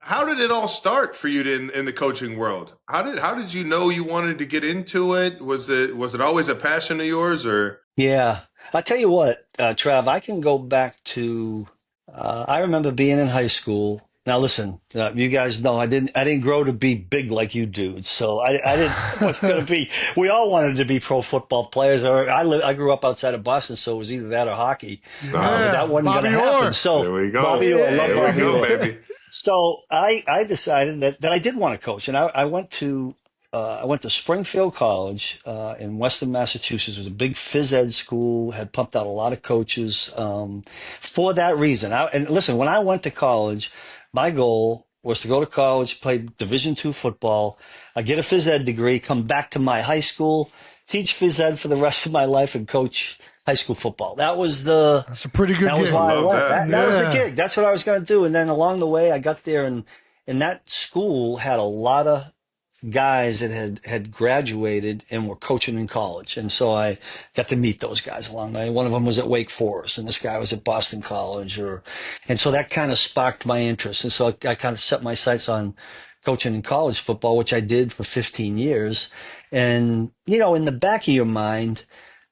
Speaker 3: How did it all start for you in the coaching world? How did you know you wanted to get into it? Was it always a passion of yours, or?
Speaker 4: Yeah, I'll tell you what, Trav. I can go back to. I remember being in high school. Now listen, you guys know I didn't grow to be big like you dudes. So I didn't. What's going to be? We all wanted to be pro football players. Or I grew up outside of Boston, so it was either that or hockey. That wasn't going to happen. So
Speaker 3: there we go.
Speaker 4: Bobby Orr, love
Speaker 3: there
Speaker 4: Bobby
Speaker 3: we go,
Speaker 4: Orr.
Speaker 3: baby.
Speaker 4: So I decided that I did want to coach, and I went to Springfield College in Western Massachusetts. It was a big phys ed school, had pumped out a lot of coaches for that reason. And listen, when I went to college, my goal was to go to college, play Division II football, get a phys ed degree, come back to my high school, teach phys ed for the rest of my life, and coach high school football. That's
Speaker 5: a pretty good gig.
Speaker 4: That was why I went. That was the
Speaker 5: Yeah.
Speaker 4: gig. That's what I was going to do. And then along the way, I got there, and that school had a lot of guys that had graduated and were coaching in college. And so I got to meet those guys along the way. One of them was at Wake Forest, and this guy was at Boston College. And so that kind of sparked my interest. And so I kind of set my sights on coaching in college football, which I did for 15 years. And, in the back of your mind,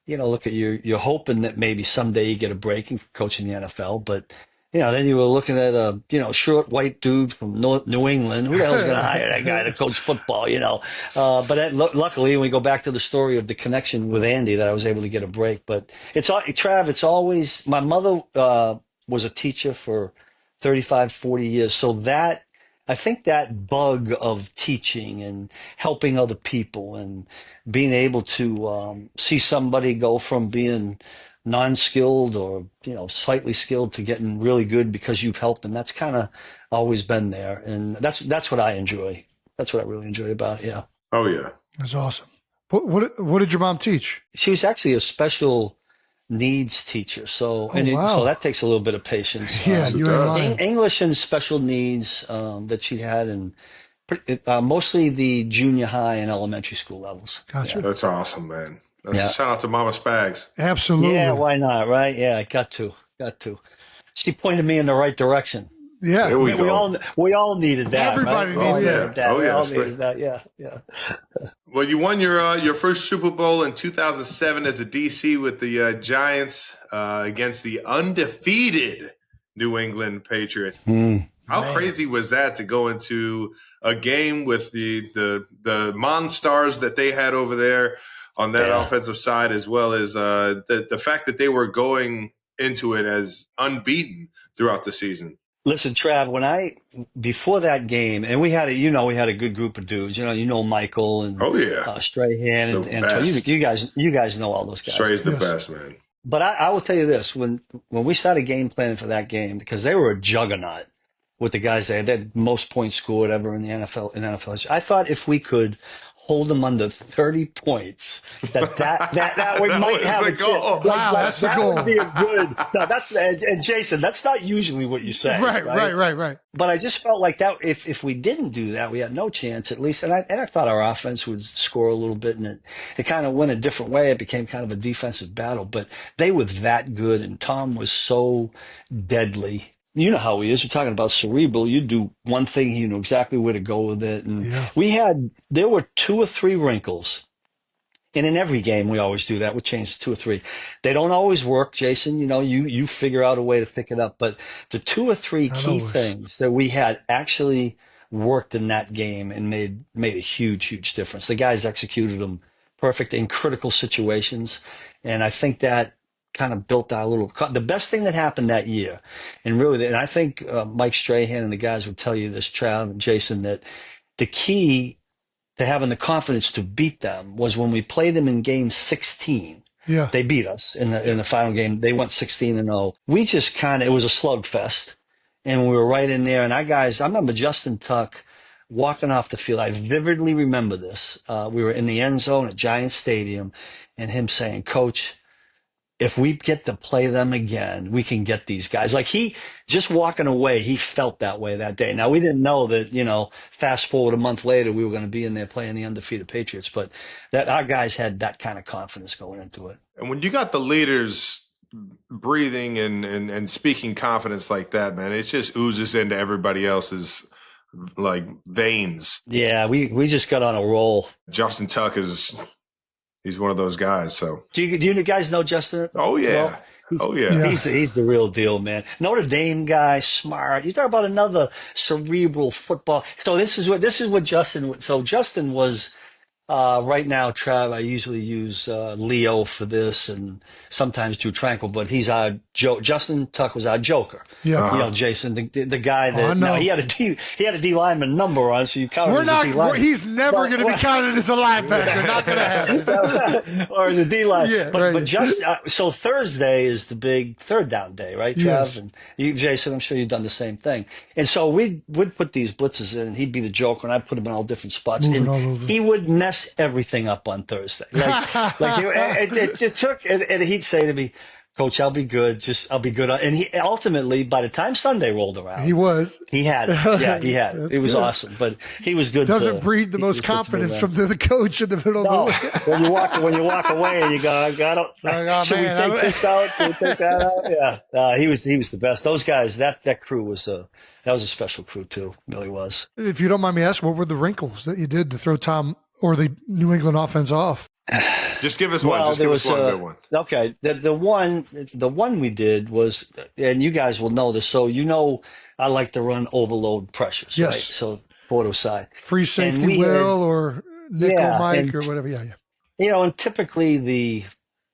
Speaker 4: look at you're hoping that maybe someday you get a break and coach in the NFL, but then you were looking at a, short white dude from New England. Who the hell's going to hire that guy to coach football, But luckily, we go back to the story of the connection with Andy that I was able to get a break. But Trav, it's always, my mother was a teacher for 35, 40 years. So I think that bug of teaching and helping other people and being able to see somebody go from being non-skilled or slightly skilled to getting really good because you've helped them, that's kind of always been there, and that's what I enjoy. That's what I really enjoy about it. Yeah.
Speaker 3: Oh yeah,
Speaker 5: that's awesome. What did your mom teach?
Speaker 4: She was actually a special needs teacher, so so that takes a little bit of patience.
Speaker 5: Yeah, you ain't lying.
Speaker 4: English and special needs that she had, and mostly the junior high and elementary school levels.
Speaker 5: Gotcha.
Speaker 3: That's awesome, man. Shout out to Mama Spags.
Speaker 5: Absolutely.
Speaker 4: Yeah, why not, right? Yeah, I got to. She pointed me in the right direction.
Speaker 5: Yeah,
Speaker 3: there we go.
Speaker 4: We all needed that.
Speaker 5: Everybody needs that.
Speaker 4: We all needed that. Yeah.
Speaker 3: Well, you won your first Super Bowl in 2007 as a DC with the Giants against the undefeated New England Patriots. How crazy was that to go into a game with the Monstars that they had over there on that offensive side, as well as the fact that they were going into it as unbeaten throughout the season?
Speaker 4: Listen, Trav, before that game, and we had a good group of dudes. Michael and Strahan and you guys know all those guys.
Speaker 3: Stray's the best, man.
Speaker 4: But I will tell you this: when we started game planning for that game, because they were a juggernaut with the guys they had most points scored ever in the NFL. I thought if we could hold them under 30 points, that we might have a goal.
Speaker 5: Wow, that's the goal.
Speaker 4: Would be a good. No, and Jason, that's not usually what you say.
Speaker 5: Right.
Speaker 4: But I just felt like that if we didn't do that, we had no chance at least. And I thought our offense would score a little bit, and it kind of went a different way. It became kind of a defensive battle, but they were that good, and Tom was so deadly. You know how he is. We're talking about cerebral. You do one thing, he knew exactly where to go with it. And there were 2 or 3 wrinkles. And in every game, we always do that. We change 2 or 3. They don't always work, Jason. You figure out a way to pick it up. But the 2 or 3 key things that we had actually worked in that game and made a huge, huge difference. The guys executed them perfect in critical situations. And I think that kind of built our the best thing that happened that year. And really, and I think Mike Strahan and the guys would tell you this, Trav and Jason, that the key to having the confidence to beat them was when we played them in game 16.
Speaker 5: Yeah.
Speaker 4: They beat us in the final game. They went 16-0. We just it was a slugfest, and we were right in there. And our guys, I remember Justin Tuck walking off the field. I vividly remember this. We were in the end zone at Giants Stadium, and him saying, "Coach, if we get to play them again, we can get these guys." Like he just walking away, he felt that way that day. Now we didn't know that, fast forward a month later, we were going to be in there playing the undefeated Patriots, but that our guys had that kind of confidence going into it.
Speaker 3: And when you got the leaders breathing and speaking confidence like that, man, it just oozes into everybody else's like veins.
Speaker 4: Yeah, we just got on a roll.
Speaker 3: Justin Tuck he's one of those guys. So
Speaker 4: do you guys know Justin?
Speaker 3: Oh yeah.
Speaker 4: He's the real deal, man. Notre Dame guy, smart. You talk about another cerebral football. So this is what Justin. So Justin was right now, Trav. I usually use Leo for this, and sometimes Drew Tranquil, but he's our Justin Tuck was our joker.
Speaker 5: Yeah,
Speaker 4: Jason, the guy that he had a D lineman number on, so you counted.
Speaker 5: He's never going to be counted as a linebacker. Not going to happen.
Speaker 4: Or the D line.
Speaker 5: Yeah,
Speaker 4: but just so Thursday is the big third down day, right, Trav?
Speaker 5: Yes.
Speaker 4: And you, Jason, I'm sure you've done the same thing. And so we'd put these blitzes in, and he'd be the joker, and I'd put him in all different spots,
Speaker 5: Moving all over.
Speaker 4: He would mess everything up on Thursday. It took, and he'd say to me, "Coach, I'll be good. I'll be good." And he ultimately, by the time Sunday rolled around, he had it. Yeah, he had it. It was awesome, but he was good.
Speaker 5: Doesn't breed the most confidence from the coach in the middle of the week.
Speaker 4: when you walk away and you go, "I got it." Should we take this out? Should we take that out? Yeah, he was the best. Those guys, that crew was that was a special crew too. It really was.
Speaker 5: If you don't mind me asking, what were the wrinkles that you did to throw Tom or the New England offense off?
Speaker 3: Just give us one.
Speaker 4: Well,
Speaker 3: Just
Speaker 4: there
Speaker 3: give us
Speaker 4: was
Speaker 3: one good one.
Speaker 4: okay. The one we did was, and you guys will know this. So I like to run overload pressures, right?
Speaker 5: Yes.
Speaker 4: So photo side,
Speaker 5: Free
Speaker 4: and
Speaker 5: safety
Speaker 4: we had
Speaker 5: will or nickel Mike
Speaker 4: and
Speaker 5: or whatever. Yeah, yeah.
Speaker 4: and typically the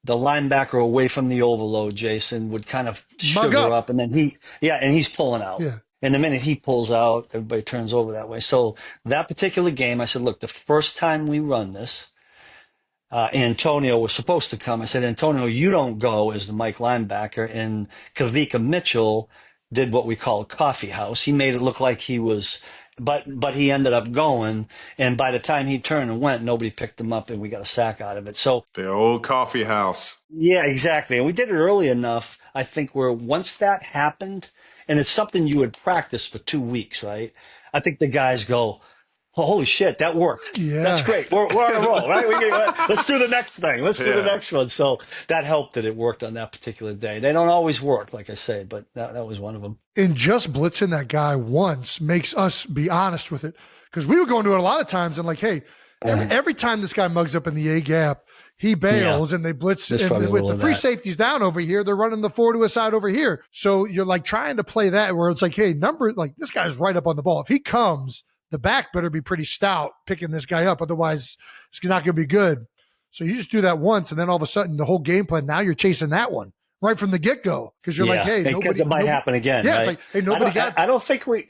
Speaker 4: linebacker away from the overload, Jason, would kind of
Speaker 5: Mug
Speaker 4: sugar
Speaker 5: up.
Speaker 4: up, and then and he's pulling out.
Speaker 5: Yeah.
Speaker 4: And the minute he pulls out, everybody turns over that way. So that particular game, I said, look, the first time we run this, Antonio was supposed to come. I said, Antonio, you don't go as the Mike linebacker. And Kavika Mitchell did what we call a coffee house. He made it look like he was, but he ended up going. And by the time he turned and went, nobody picked him up, and we got a sack out of it. So
Speaker 3: The old coffee house.
Speaker 4: yeah, exactly. And we did it early enough, I think, where once that happened, and it's something you would practice for 2 weeks, right? I think the guys go, oh, holy shit, that worked.
Speaker 5: Yeah.
Speaker 4: That's great. We're on a roll, right? Let's do the next thing. Let's do the next one. So that helped that it worked on that particular day. They don't always work, like I say, but that was one of them.
Speaker 5: And just blitzing that guy once makes us be honest with it. Because we were going to it a lot of times and like, hey, every time this guy mugs up in the A gap, he bails and they blitz.
Speaker 4: There's
Speaker 5: And
Speaker 4: probably a
Speaker 5: with
Speaker 4: little
Speaker 5: the
Speaker 4: of
Speaker 5: free
Speaker 4: that.
Speaker 5: safeties down over here, they're running the 4 to a side over here. So you're like trying to play that where it's like, hey, this guy's right up on the ball. If he comes, the back better be pretty stout picking this guy up. Otherwise, it's not going to be good. So you just do that once, and then all of a sudden, the whole game plan, now you're chasing that one right from the get-go because you're like, hey,
Speaker 4: because it might happen again.
Speaker 5: Yeah,
Speaker 4: right?
Speaker 5: it's like, hey, nobody got.
Speaker 4: I don't think we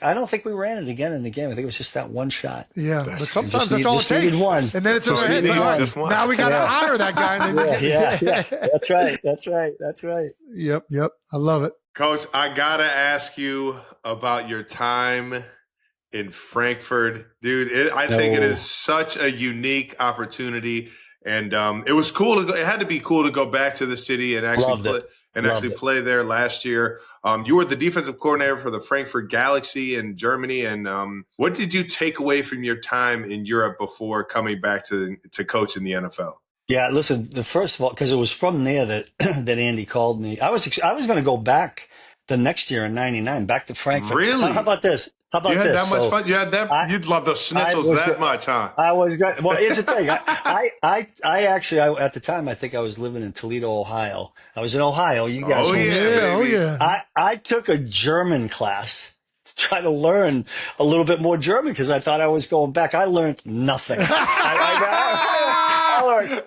Speaker 4: ran it again in the game. I think it was just that one shot.
Speaker 5: Yeah, but sometimes
Speaker 4: just
Speaker 5: that's all it
Speaker 4: just needed
Speaker 5: takes.
Speaker 4: one.
Speaker 5: And then it's in
Speaker 3: So
Speaker 5: their heads.
Speaker 3: you
Speaker 5: Like,
Speaker 3: need
Speaker 5: all right,
Speaker 3: just one.
Speaker 5: now we got to honor that guy. And then
Speaker 4: Yeah. That's right. That's right.
Speaker 5: Yep. I love it.
Speaker 3: Coach, I got to ask you about your time in Frankfurt. Dude, I think it is such a unique opportunity. And it was cool. It had to be cool to go back to the city and actually play there last year. You were the defensive coordinator for the Frankfurt Galaxy in Germany. And what did you take away from your time in Europe before coming back to coach in the NFL?
Speaker 4: Yeah, listen, first of all, because it was from there that that Andy called me. I was going to go back the next year in '99, back to Frankfurt.
Speaker 3: Really?
Speaker 4: How about this?
Speaker 3: You had that much fun? You had that? You'd love those schnitzels that much, huh?
Speaker 4: I was good. Well, here's the thing. I actually, at the time, I think I was living in Toledo, Ohio. I was in Ohio. You guys know
Speaker 3: baby.
Speaker 5: Yeah.
Speaker 4: I took a German class to try to learn a little bit more German because I thought I was going back. I learned nothing. I learned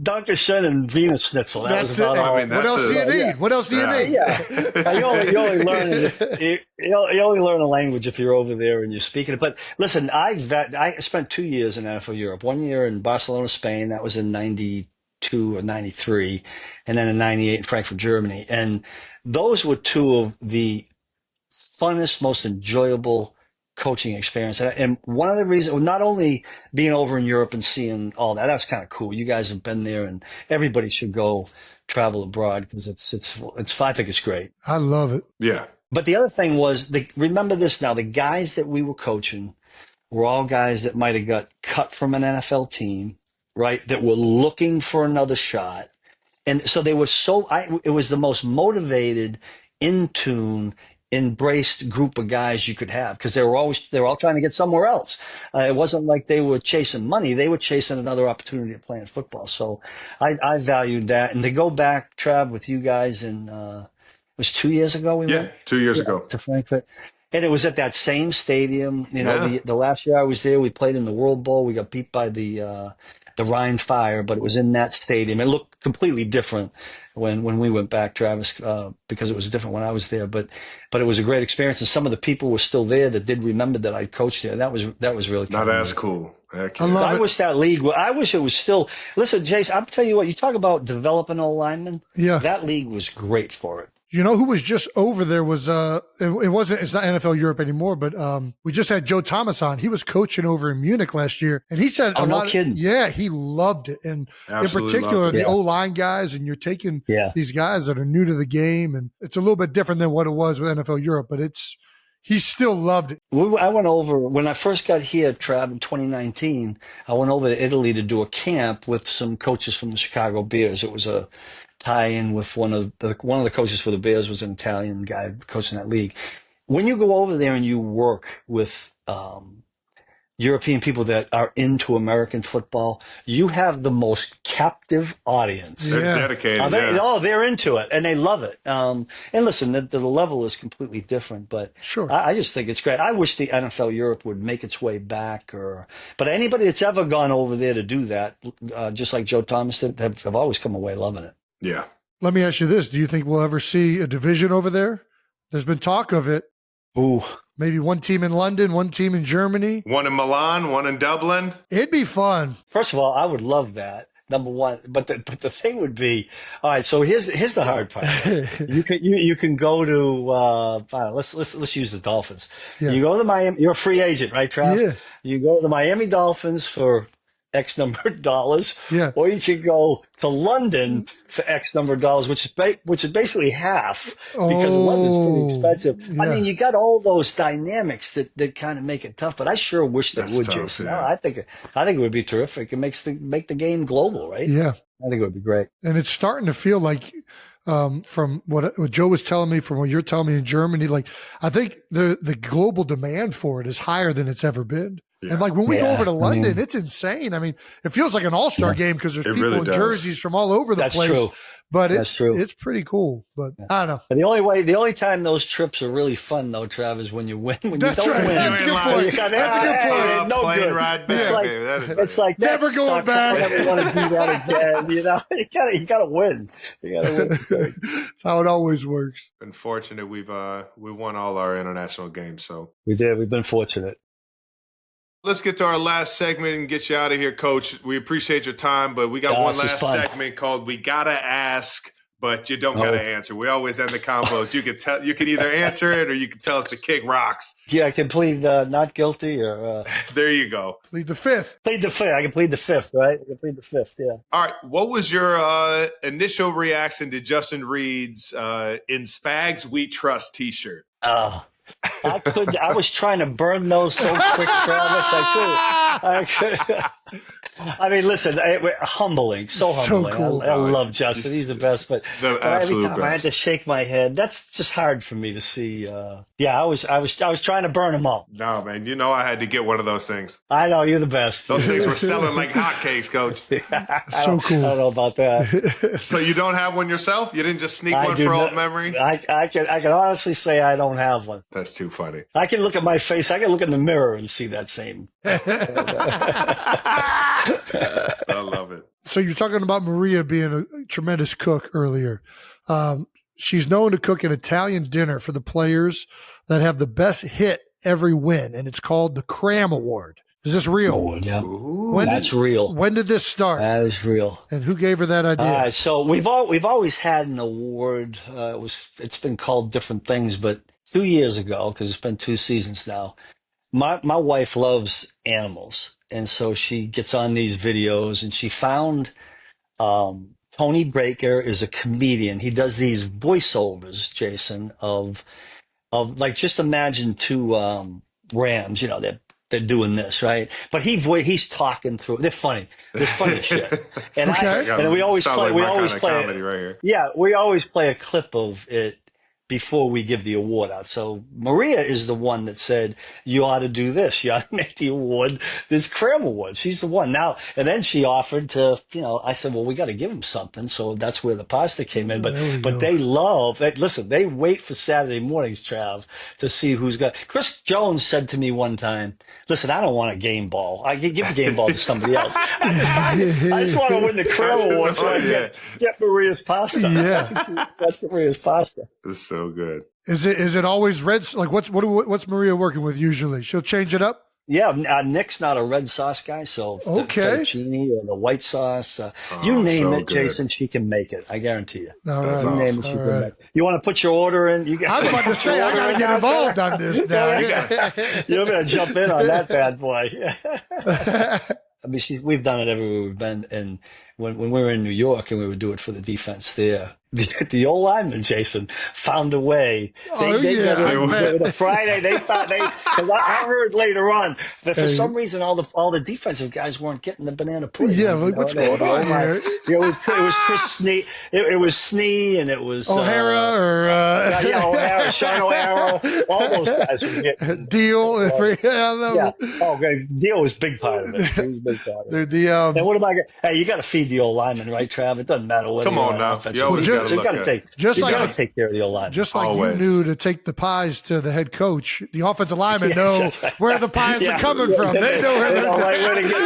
Speaker 4: Dankeschön and Wiener Schnitzel. That was about all.
Speaker 5: What else do you need? What else do you need?
Speaker 4: Yeah, you only learn a language if you're over there and you're speaking it. But listen, I spent 2 years in NFL Europe. 1 year in Barcelona, Spain. That was in '92 or '93, and then in '98 in Frankfurt, Germany. And those were two of the funnest, most enjoyable coaching experience. And one of the reasons, not only being over in Europe and seeing all that, that's kind of cool. You guys have been there, and everybody should go travel abroad because I think it's great.
Speaker 5: I love it.
Speaker 3: Yeah.
Speaker 4: But the other thing was, remember this now, the guys that we were coaching were all guys that might have got cut from an NFL team, right? That were looking for another shot. And so they were it was the most motivated, in tune, embraced group of guys you could have because they were all trying to get somewhere else. It wasn't like they were chasing money. They were chasing another opportunity of playing football. So I valued that. And to go back, Trav, with you guys it was 2 years ago we went?
Speaker 3: 2 years ago.
Speaker 4: To Frankfurt. And it was at that same stadium. You know, the last year I was there, we played in the World Bowl. We got beat by the Rhine Fire, but it was in that stadium. It looked completely different when we went back, Travis, because it was different when I was there. But it was a great experience, and some of the people were still there that did remember that I coached there. That was really
Speaker 3: not as cool.
Speaker 5: I
Speaker 4: wish that league. I wish it was still. Listen, Jason, I'm telling you what. You talk about developing old linemen.
Speaker 5: Yeah,
Speaker 4: that league was great for it.
Speaker 5: You know who was just over there was it's not NFL Europe anymore, but we just had Joe Thomas on. He was coaching over in Munich last year, and he said
Speaker 4: kidding.
Speaker 5: He loved it, and
Speaker 3: Absolutely
Speaker 5: in particular the
Speaker 4: Yeah.
Speaker 5: O-line guys, and you're taking these guys that are new to the game, and it's a little bit different than what it was with NFL Europe, but he still loved it.
Speaker 4: I went over when I first got here, Trav, in 2019. I went over to Italy to do a camp with some coaches from the Chicago Bears. It was a tie-in with one of the coaches for the Bears was an Italian guy coaching that league. When you go over there and you work with European people that are into American football, you have the most captive audience.
Speaker 3: They're dedicated.
Speaker 4: They're into it and they love it. And listen, the level is completely different, but
Speaker 5: Sure.
Speaker 4: I just think it's great. I wish the NFL Europe would make its way back, but anybody that's ever gone over there to do that, just like Joe Thomas did, have always come away loving it.
Speaker 3: Yeah.
Speaker 5: Let me ask you this. Do you think we'll ever see a division over there? There's been talk of it.
Speaker 4: Ooh.
Speaker 5: Maybe one team in London, one team in Germany.
Speaker 3: One in Milan, one in Dublin.
Speaker 5: It'd be fun.
Speaker 4: First of all, I would love that. Number one, but the thing would be, all right. So here's the hard part. You can go to let's use the Dolphins.
Speaker 5: Yeah.
Speaker 4: You go to Miami. You're a free agent, right, Trav?
Speaker 5: Yeah.
Speaker 4: You go to the Miami Dolphins for X number of dollars,
Speaker 5: Yeah.
Speaker 4: or you could go to London for X number of dollars, which is basically half because London's pretty expensive.
Speaker 5: Yeah.
Speaker 4: I mean, you got all those dynamics that kind of make it tough. But I sure wish they would,
Speaker 3: tough,
Speaker 4: Jason.
Speaker 3: yeah.
Speaker 4: I think it would be terrific. It make the game global, right?
Speaker 5: Yeah.
Speaker 4: I think it would be great.
Speaker 5: And it's starting to feel like, from what Joe was telling me, from what you're telling me in Germany, like I think the global demand for it is higher than it's ever been.
Speaker 3: Yeah.
Speaker 5: And like when we go
Speaker 4: Yeah,
Speaker 5: over to London,
Speaker 4: I mean-
Speaker 5: it's insane. I mean, it feels like an all-star game because there's
Speaker 3: It
Speaker 5: people
Speaker 3: really
Speaker 5: in
Speaker 3: does.
Speaker 5: jerseys from all over the
Speaker 4: That's
Speaker 5: place.
Speaker 4: true.
Speaker 5: But
Speaker 4: That's true.
Speaker 5: it's pretty cool. But I don't know.
Speaker 4: And the only time those trips are really fun, though, Trav, is when you win. When
Speaker 5: That's
Speaker 4: you don't
Speaker 5: right.
Speaker 4: win,
Speaker 5: That's a good point.
Speaker 4: You gotta-
Speaker 5: That's a good
Speaker 4: hey,
Speaker 5: point.
Speaker 4: no
Speaker 3: Plane
Speaker 4: good.
Speaker 3: ride back,
Speaker 4: It's like,
Speaker 3: baby. That is
Speaker 4: it's like that
Speaker 5: Never going
Speaker 4: sucks.
Speaker 5: back.
Speaker 4: I never want to do that again. You know, you gotta win. You gotta win.
Speaker 5: That's how it always works.
Speaker 3: Been fortunate. We won all our international games. So
Speaker 4: We did. We've been fortunate.
Speaker 3: let's get to our last segment and get you out of here, Coach. We appreciate your time, but we got
Speaker 4: Yeah,
Speaker 3: one
Speaker 4: this is
Speaker 3: last
Speaker 4: fun.
Speaker 3: segment called "We Gotta Ask." But you don't gotta answer. We always end the combos. You can either answer it or you can tell us to kick rocks.
Speaker 4: Yeah, I can plead not guilty or
Speaker 3: There you go.
Speaker 5: Plead the fifth.
Speaker 4: plead the fifth. I can plead the fifth, right? I can plead the fifth. Yeah.
Speaker 3: All right. What was your initial reaction to Justin Reid's "In Spags We Trust" T-shirt?
Speaker 4: I was trying to burn those so quick, Travis. I could. I mean, listen, humbling, so humbling.
Speaker 5: cool.
Speaker 4: I love Justin; he's the best. But
Speaker 3: The
Speaker 4: every
Speaker 3: absolute
Speaker 4: time I had
Speaker 3: best.
Speaker 4: to shake my head. That's just hard for me to see. Yeah, I was trying to burn them up.
Speaker 3: No, man. You know I had to get one of those things.
Speaker 4: I know you're the best.
Speaker 3: Those things were selling like hotcakes, Coach.
Speaker 5: So cool.
Speaker 4: I don't know about that.
Speaker 3: So you don't have one yourself? You didn't just sneak
Speaker 4: I
Speaker 3: one
Speaker 4: do
Speaker 3: for
Speaker 4: not-
Speaker 3: old memory?
Speaker 4: I can honestly say I don't have one.
Speaker 3: That's too funny.
Speaker 4: I can look at my face. I can look in the mirror and see that same.
Speaker 3: I love it.
Speaker 5: So you're talking about Maria being a tremendous cook earlier. She's known to cook an Italian dinner for the players that have the best hit every win, and it's called the Cram Award. Is this real?
Speaker 4: Oh, yeah,
Speaker 5: When
Speaker 4: that's real.
Speaker 5: When did this start?
Speaker 4: That is real.
Speaker 5: And who gave her that idea?
Speaker 4: So we've always had an award. It's been called different things, but 2 years ago, because it's been 2 seasons now. My wife loves animals, and so she gets on these videos, and she found Tony Baker is a comedian. He does these voiceovers, Jason, of like, just imagine two rams. You know, they're doing this, right? But he's talking through. They're funny. They're funny shit. And
Speaker 5: Okay.
Speaker 4: and we always
Speaker 3: Sounds
Speaker 4: play.
Speaker 3: like
Speaker 4: We
Speaker 3: my
Speaker 4: always
Speaker 3: kind of
Speaker 4: play.
Speaker 3: comedy right here.
Speaker 4: Yeah, we always play a clip of it before we give the award out. So Maria is the one that said, you ought to do this. You ought to make the award, this Cram Award. She's the one. Now, and then she offered to, I said, well, we got to give him something. So that's where the pasta came in. But they love, listen, they wait for Saturday mornings, Trav, to see who's got. Chris Jones said to me one time, listen, I don't want a game ball. I can give a game ball to somebody else. I just want to win the Cram Award so I can get Maria's pasta.
Speaker 5: Yeah.
Speaker 4: That's Maria's pasta.
Speaker 3: It's so good.
Speaker 5: Is it always red? Like what's Maria working with usually? She'll change it up.
Speaker 4: Yeah, Nick's not a red sauce guy, so the
Speaker 5: Okay.
Speaker 4: fettuccine or the white sauce, you name
Speaker 3: so
Speaker 4: it,
Speaker 3: good.
Speaker 4: Jason, she can make it. I guarantee you.
Speaker 5: All
Speaker 3: That's
Speaker 5: right.
Speaker 4: You name
Speaker 3: awesome.
Speaker 4: it, she
Speaker 5: All
Speaker 4: can
Speaker 5: right.
Speaker 4: make it. You want to put your order in? You
Speaker 5: I was about to say I got to get involved on this now.
Speaker 4: You're going to jump in on that bad boy. I mean, we've done it everywhere we've been, and when we were in New York and we would do it for the defense there. The old lineman, Jason, found a way. They got the Friday. They thought because I heard later on that for some reason all the defensive guys weren't getting the banana pudding.
Speaker 5: Yeah, like, what's going on here?
Speaker 4: It was Chris Snee. It was Snee, and it was
Speaker 5: O'Hara
Speaker 4: O'Hara, Sean O'Hara. All those guys were getting
Speaker 5: Deal.
Speaker 4: yeah. Oh, Deal was a big part of it. He was a big part of it. And what about? Hey, you got to feed the old lineman, right, Trav? It doesn't matter what.
Speaker 3: Come on now.
Speaker 4: You got to take care of the old lineman.
Speaker 5: Just like you knew to take the pies to the head coach, the offensive linemen know where the pies are coming from. They know where
Speaker 4: where to get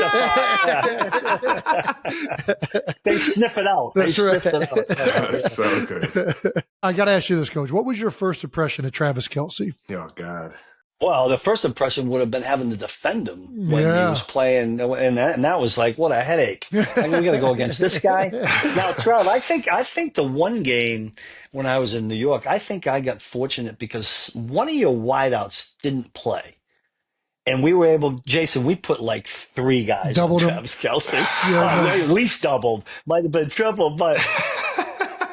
Speaker 4: the pies. They sniff it out.
Speaker 5: That's right.
Speaker 3: That's so good.
Speaker 5: I got to ask you this, Coach. What was your first impression of Travis Kelce?
Speaker 3: Oh, God.
Speaker 4: Well, the first impression would have been having to defend him when he was playing, and that was like, what a headache! Like, we got to go against this guy. Now, Trev, I think the one game when I was in New York, I think I got fortunate because one of your wideouts didn't play, and we were able. Jason, we put like 3 guys
Speaker 5: doubled
Speaker 4: on Travis Kelce,
Speaker 5: at
Speaker 4: least doubled, might have been triple, but.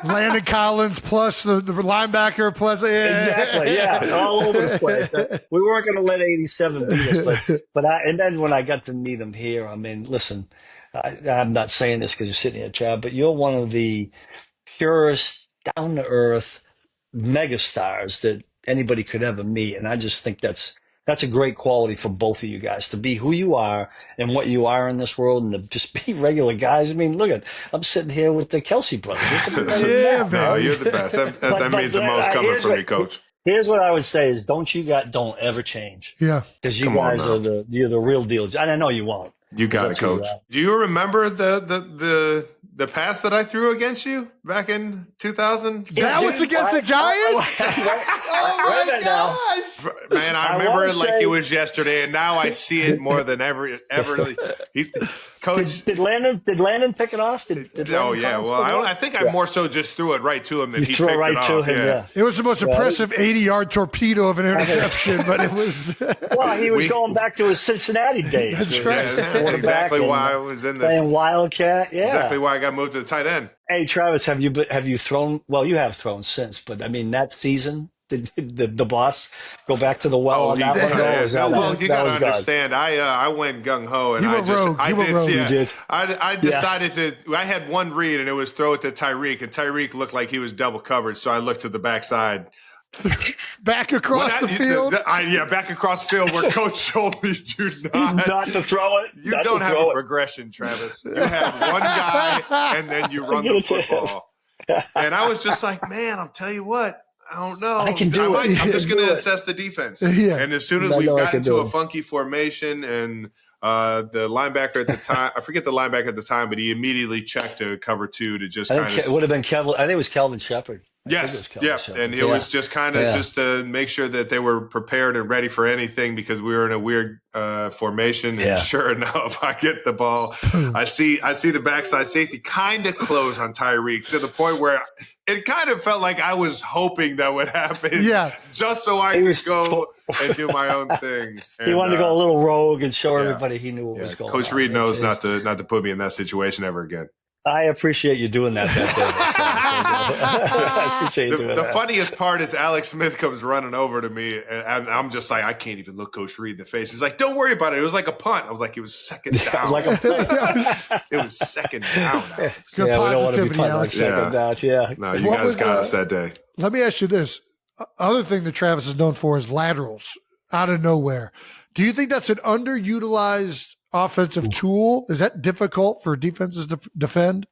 Speaker 5: Landon Collins plus the linebacker plus
Speaker 4: exactly, all over the place. We weren't going to let 87 beat us, but and then when I got to meet him here, I mean, listen, I'm not saying this because you're sitting here, Chad, but you're one of the purest, down to earth megastars that anybody could ever meet, and I just think that's a great quality for both of you guys to be who you are and what you are in this world and to just be regular guys. I mean, look I'm sitting here with the Kelce brothers.
Speaker 3: No, you're the best. That means the most coming from me, Coach.
Speaker 4: Here's what I would say is don't ever change.
Speaker 5: Yeah.
Speaker 4: Because you guys you're the real deal. And I know you won't.
Speaker 3: You got it, Coach. Do you remember the pass that I threw against you back in 2000?
Speaker 5: That was against the Giants? Oh my gosh.
Speaker 3: Man, I remember it like it was yesterday, and now I see it more than ever. Coach,
Speaker 4: did Landon pick it off?
Speaker 3: I think I more so just threw it right to him than he picked
Speaker 4: it
Speaker 3: off.
Speaker 4: To him, yeah.
Speaker 5: It was the most impressive 80-yard torpedo of an interception, but it was.
Speaker 4: Well, he was going back to his Cincinnati days.
Speaker 5: That's right.
Speaker 3: That's exactly why I was in
Speaker 4: playing Wildcat. Yeah,
Speaker 3: exactly why I got moved to the tight end.
Speaker 4: Hey, Travis, have you thrown? Well, you have thrown since, but I mean that season. Did the boss go back to the well on that one?
Speaker 3: Well, you got to understand. I went gung ho, and I decided to. I had one read, and it was throw it to Tyreek, and Tyreek looked like he was double covered, so I looked to the backside.
Speaker 5: Back across the field?
Speaker 3: Back across the field where Coach told me
Speaker 4: not to throw it.
Speaker 3: You don't have a progression, Travis. You have one guy, and then you run the football. And I was just like, man, I'll tell you what. I don't know.
Speaker 4: I can do it.
Speaker 3: I'm just going to assess the defense.
Speaker 5: Yeah.
Speaker 3: And as soon as we got into a funky formation and the linebacker at the time, I forget the linebacker at the time, but he immediately checked to cover 2 to just kind of.
Speaker 4: It would have been Kevin. I think it was Kelvin Shepard.
Speaker 3: Yes. And it was just kind of just to make sure that they were prepared and ready for anything because we were in a weird formation. And sure enough, I get the ball. I see the backside safety kind of close on Tyreek to the point where it kind of felt like I was hoping that would happen. Yeah. Just so I could go and do my own thing.
Speaker 4: He wanted to go a little rogue and show everybody he knew what was going on.
Speaker 3: Coach Reid knows not to put me in that situation ever again.
Speaker 4: I appreciate you doing that. I appreciate you doing that.
Speaker 3: The funniest part is Alex Smith comes running over to me, and I'm just like, I can't even look Coach Reid in the face. He's like, don't worry about it. It was like a punt. I was like, it was second down.
Speaker 5: It
Speaker 3: was second down. Alex.
Speaker 5: Good positivity, Alex.
Speaker 4: Second down. Yeah.
Speaker 3: No, you guys got us that day.
Speaker 5: Let me ask you this. Other thing that Travis is known for is laterals out of nowhere. Do you think that's an underutilized offensive tool? Is that difficult for defenses to defend?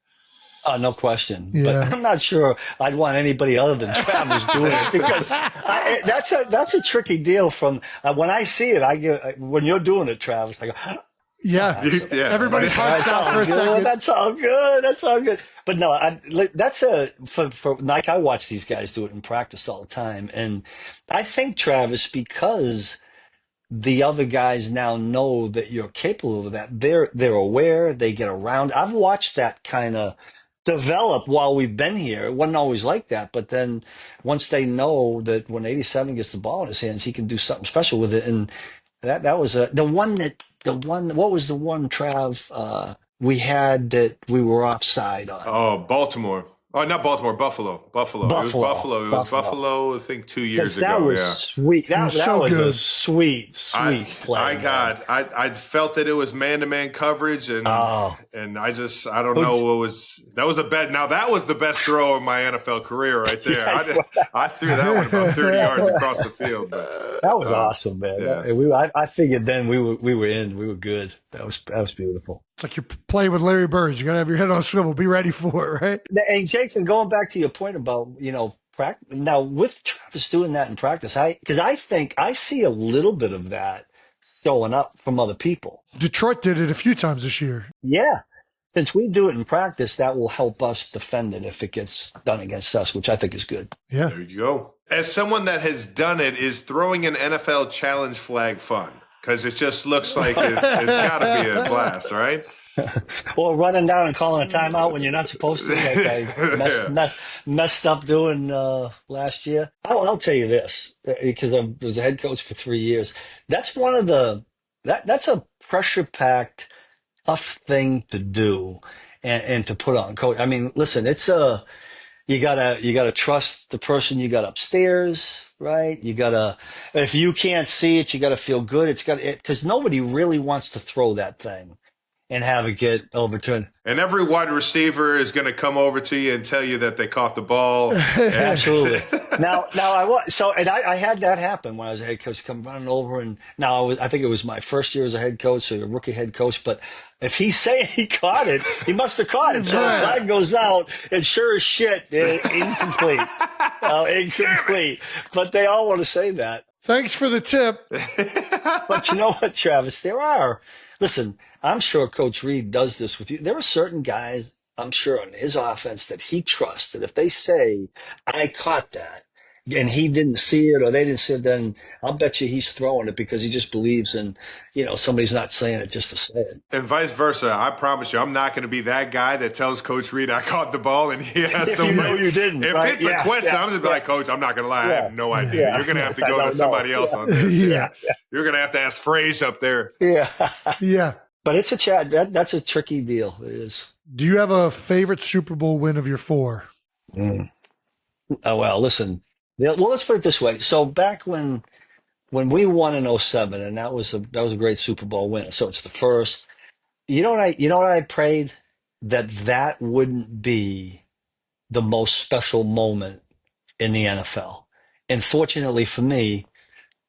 Speaker 4: No question. But I'm not sure I'd want anybody other than Travis doing it because that's a tricky deal. From when I see it, when you're doing it, Travis, I go,
Speaker 5: everybody's hearts out for a second.
Speaker 4: That's all good. But no, that's for like I watch these guys do it in practice all the time, and I think Travis, because the other guys now know that you're capable of that. They're aware. They get around. I've watched that kind of develop while we've been here. It wasn't always like that, but then once they know that when 87 gets the ball in his hands, he can do something special with it. And that was the one. What was the one, Trav? we had that we were offside on?
Speaker 3: Oh, Baltimore. Oh, not Baltimore. Buffalo. Buffalo. It was Buffalo. It was Buffalo. I think 2 years
Speaker 4: Because that
Speaker 3: ago.
Speaker 4: was
Speaker 3: Yeah.
Speaker 4: sweet. That was
Speaker 5: so
Speaker 4: a
Speaker 5: good.
Speaker 4: sweet
Speaker 3: I
Speaker 4: play.
Speaker 3: I felt that it was man-to-man coverage, and
Speaker 4: Oh.
Speaker 3: and I don't know what was that was the best. Now that was the best throw of my NFL career right there. I threw that one about 30 yards across the field. But,
Speaker 4: That was awesome, man.
Speaker 3: yeah.
Speaker 4: I figured then we were in. We were good. That was beautiful.
Speaker 5: It's like you're playing with Larry Bird. You got to have your head on a swivel. Be ready for it, right?
Speaker 4: And Jason, going back to your point about practice. Now with Travis doing that in practice, because I think I see a little bit of that showing up from other people.
Speaker 5: Detroit did it a few times this year.
Speaker 4: Yeah. Since we do it in practice, that will help us defend it if it gets done against us, which I think is good.
Speaker 5: Yeah.
Speaker 3: There you go. As someone that has done it, is throwing an NFL challenge flag fun? Because it just looks like it's got to be a blast, right?
Speaker 4: Or running down and calling a timeout when you're not supposed to, like I messed up doing last year. I'll tell you this, because I was a head coach for 3 years. That's one of that's a pressure-packed, tough thing to do and to put on coach. I mean, listen, you gotta trust the person you got upstairs, right? If you can't see it, you gotta feel good. Because nobody really wants to throw that thing and have it get overturned.
Speaker 3: And every wide receiver is going to come over to you and tell you that they caught the ball.
Speaker 4: Absolutely. Now I had that happen when I was a head coach, come running over, and I think it was my first year as a head coach, so a rookie head coach. But if he's saying he caught it, he must have caught it. So the flag goes out, and sure as shit, incomplete. Incomplete. But they all want to say that.
Speaker 5: Thanks for the tip.
Speaker 4: But you know what, Travis? Listen, I'm sure Coach Reid does this with you. There are certain guys, I'm sure, on his offense that he trusts that if they say, I caught that, and he didn't see it or they didn't see it, then I'll bet you he's throwing it because he just believes in, somebody's not saying it just to say it.
Speaker 3: And vice versa. I promise you, I'm not going to be that guy that tells Coach Reid I caught the ball and he has to win.
Speaker 4: You didn't.
Speaker 3: If
Speaker 4: right?
Speaker 3: it's a question, I'm just be like, Coach, I'm not going to lie. I have no idea.
Speaker 4: Yeah.
Speaker 3: You're going to have to go to somebody else on this.
Speaker 5: Yeah.
Speaker 3: You're going to have to ask Phrase up there.
Speaker 4: Yeah.
Speaker 5: Yeah.
Speaker 4: But it's a chat. That's a tricky deal. It is.
Speaker 5: Do you have a favorite Super Bowl win of your 4?
Speaker 4: Oh, well, listen. Well, let's put it this way. So back when we won in 07, and that was a great Super Bowl win. So it's the first. You know what I prayed? That wouldn't be the most special moment in the NFL. And fortunately for me,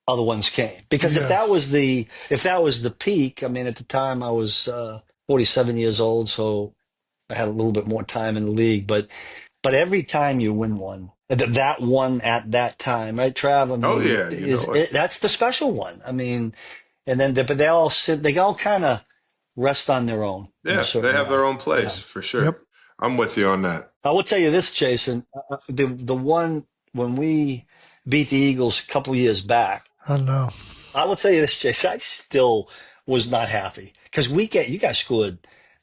Speaker 4: other ones came. Because if that was the peak, I mean, at the time I was 47 years old, so I had a little bit more time in the league. But every time you win one, that one at that time, right, Trav? I mean, that's the special one. I mean, and then but they all kind of rest on their own.
Speaker 3: Yeah, they have their own place for sure. Yep. I'm with you on that.
Speaker 4: I will tell you this, Jason. The one when we beat the Eagles a couple years back.
Speaker 5: I know.
Speaker 4: I will tell you this, Jason. I still was not happy because you guys scored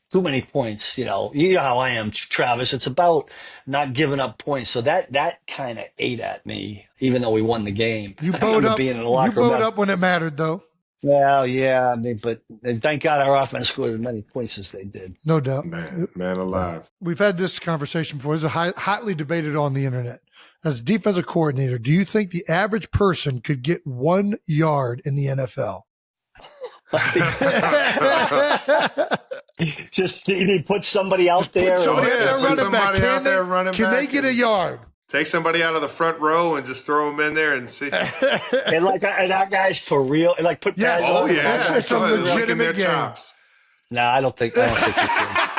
Speaker 4: too many points. You know how I am, Travis. It's about not giving up points. So that kind of ate at me, even though we won the game.
Speaker 5: You bowed up.
Speaker 4: Being in the locker room.
Speaker 5: You bowed up when it mattered, though.
Speaker 4: Well, yeah, I mean, but thank God our offense scored as many points as they did.
Speaker 5: No doubt.
Speaker 3: Man alive.
Speaker 5: We've had this conversation before. It's hotly debated on the internet. As defensive coordinator, do you think the average person could get 1 yard in the NFL?
Speaker 4: Just he put somebody out there.
Speaker 5: Can they get a yard?
Speaker 3: Take somebody out of the front row and just throw them in there and see.
Speaker 4: and that guy's for real. And put pads on.
Speaker 5: It's a legitimate game.
Speaker 3: Chops.
Speaker 4: No, I don't think you can.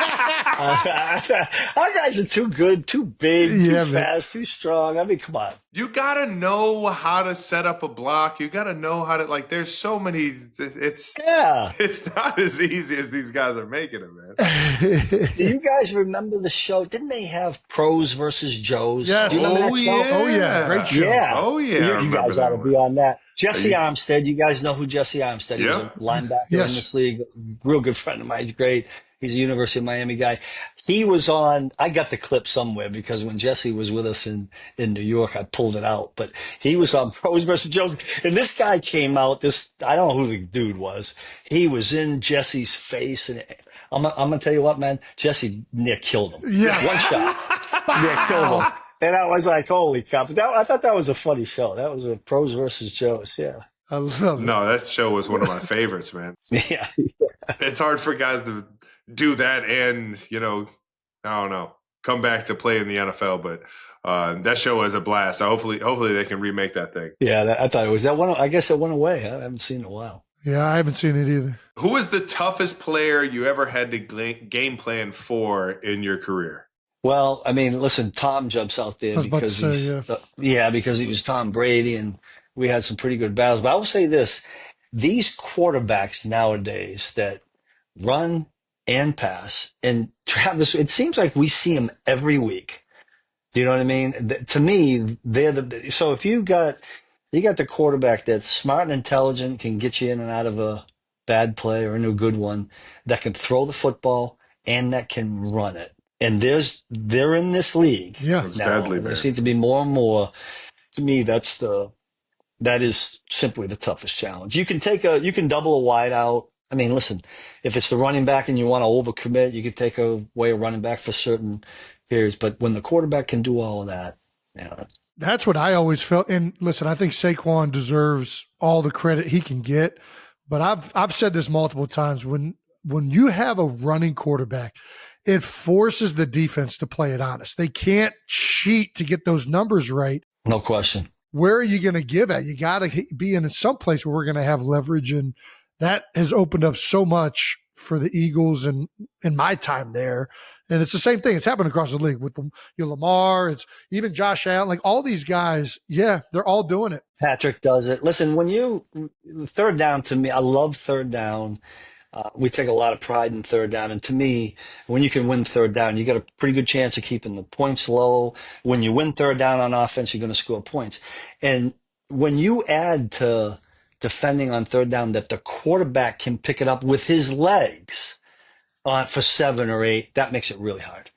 Speaker 4: Our guys are too good, too big, too fast, too strong. I mean, come on.
Speaker 3: You got to know how to set up a block. You got to know how to, there's so many. It's not as easy as these guys are making it, man.
Speaker 4: Do you guys remember the show? Didn't they have Pros versus Joes?
Speaker 5: Yes.
Speaker 3: Oh, yeah.
Speaker 5: Great show.
Speaker 4: Yeah.
Speaker 3: Oh, yeah.
Speaker 4: You guys ought to be on that. Jesse Armstead, you guys know who Jesse Armstead is? He's a linebacker in this league. Real good friend of mine. He's great. He's a University of Miami guy. He was on, I got the clip somewhere because when Jesse was with us in New York, I pulled it out. But he was on Pros versus Joes. And this guy came out, I don't know who the dude was. He was in Jesse's face. And I'm gonna tell you what, man. Jesse near killed him.
Speaker 5: Yeah.
Speaker 4: One shot near killed him, and I was like, holy cow! But I thought that was a funny show. That was a pros versus Joes. Yeah,
Speaker 5: I love it.
Speaker 3: No, that show was one of my favorites, man.
Speaker 4: yeah.
Speaker 3: It's hard for guys to do that and, I don't know, come back to play in the NFL. But that show was a blast. So hopefully they can remake that thing.
Speaker 4: Yeah, I thought it was that one. I guess it went away. I haven't seen it in a while.
Speaker 5: Yeah, I haven't seen it either.
Speaker 3: Who was the toughest player you ever had to game plan for in your career?
Speaker 4: Well, I mean, listen, Tom jumps out there
Speaker 5: I was about to
Speaker 4: because
Speaker 5: say,
Speaker 4: because he was Tom Brady, and we had some pretty good battles. But I will say this: these quarterbacks nowadays that run and pass, and Travis, it seems like we see them every week. Do you know what I mean? To me, they're so if you got the quarterback that's smart and intelligent, can get you in and out of a bad play or into a good one, that can throw the football and that can run it. And they're in this league
Speaker 5: Yeah.
Speaker 3: It's
Speaker 4: now.
Speaker 3: deadly,
Speaker 4: There
Speaker 3: man.
Speaker 4: seem to be more and more. To me, that is simply the toughest challenge. You can double a wide out. I mean, listen, if it's the running back and you want to overcommit, you could take away a running back for certain periods. But when the quarterback can do all of that,
Speaker 5: That's what I always felt. And listen, I think Saquon deserves all the credit he can get. But I've said this multiple times. When you have a running quarterback, it forces the defense to play it honest. They can't cheat to get those numbers right.
Speaker 4: no question.
Speaker 5: Where are you going to give at? You got to be in some place where we're going to have leverage. And that has opened up so much for the Eagles and in my time there. And it's the same thing. It's happened across the league with Lamar. It's even Josh Allen. Like all these guys, yeah, they're all doing it.
Speaker 4: Patrick does it. Listen, third down to me, I love third down. We take a lot of pride in third down. And to me, when you can win third down, you got a pretty good chance of keeping the points low. When you win third down on offense, you're going to score points. And when you add to defending on third down that the quarterback can pick it up with his legs for 7 or 8, that makes it really hard.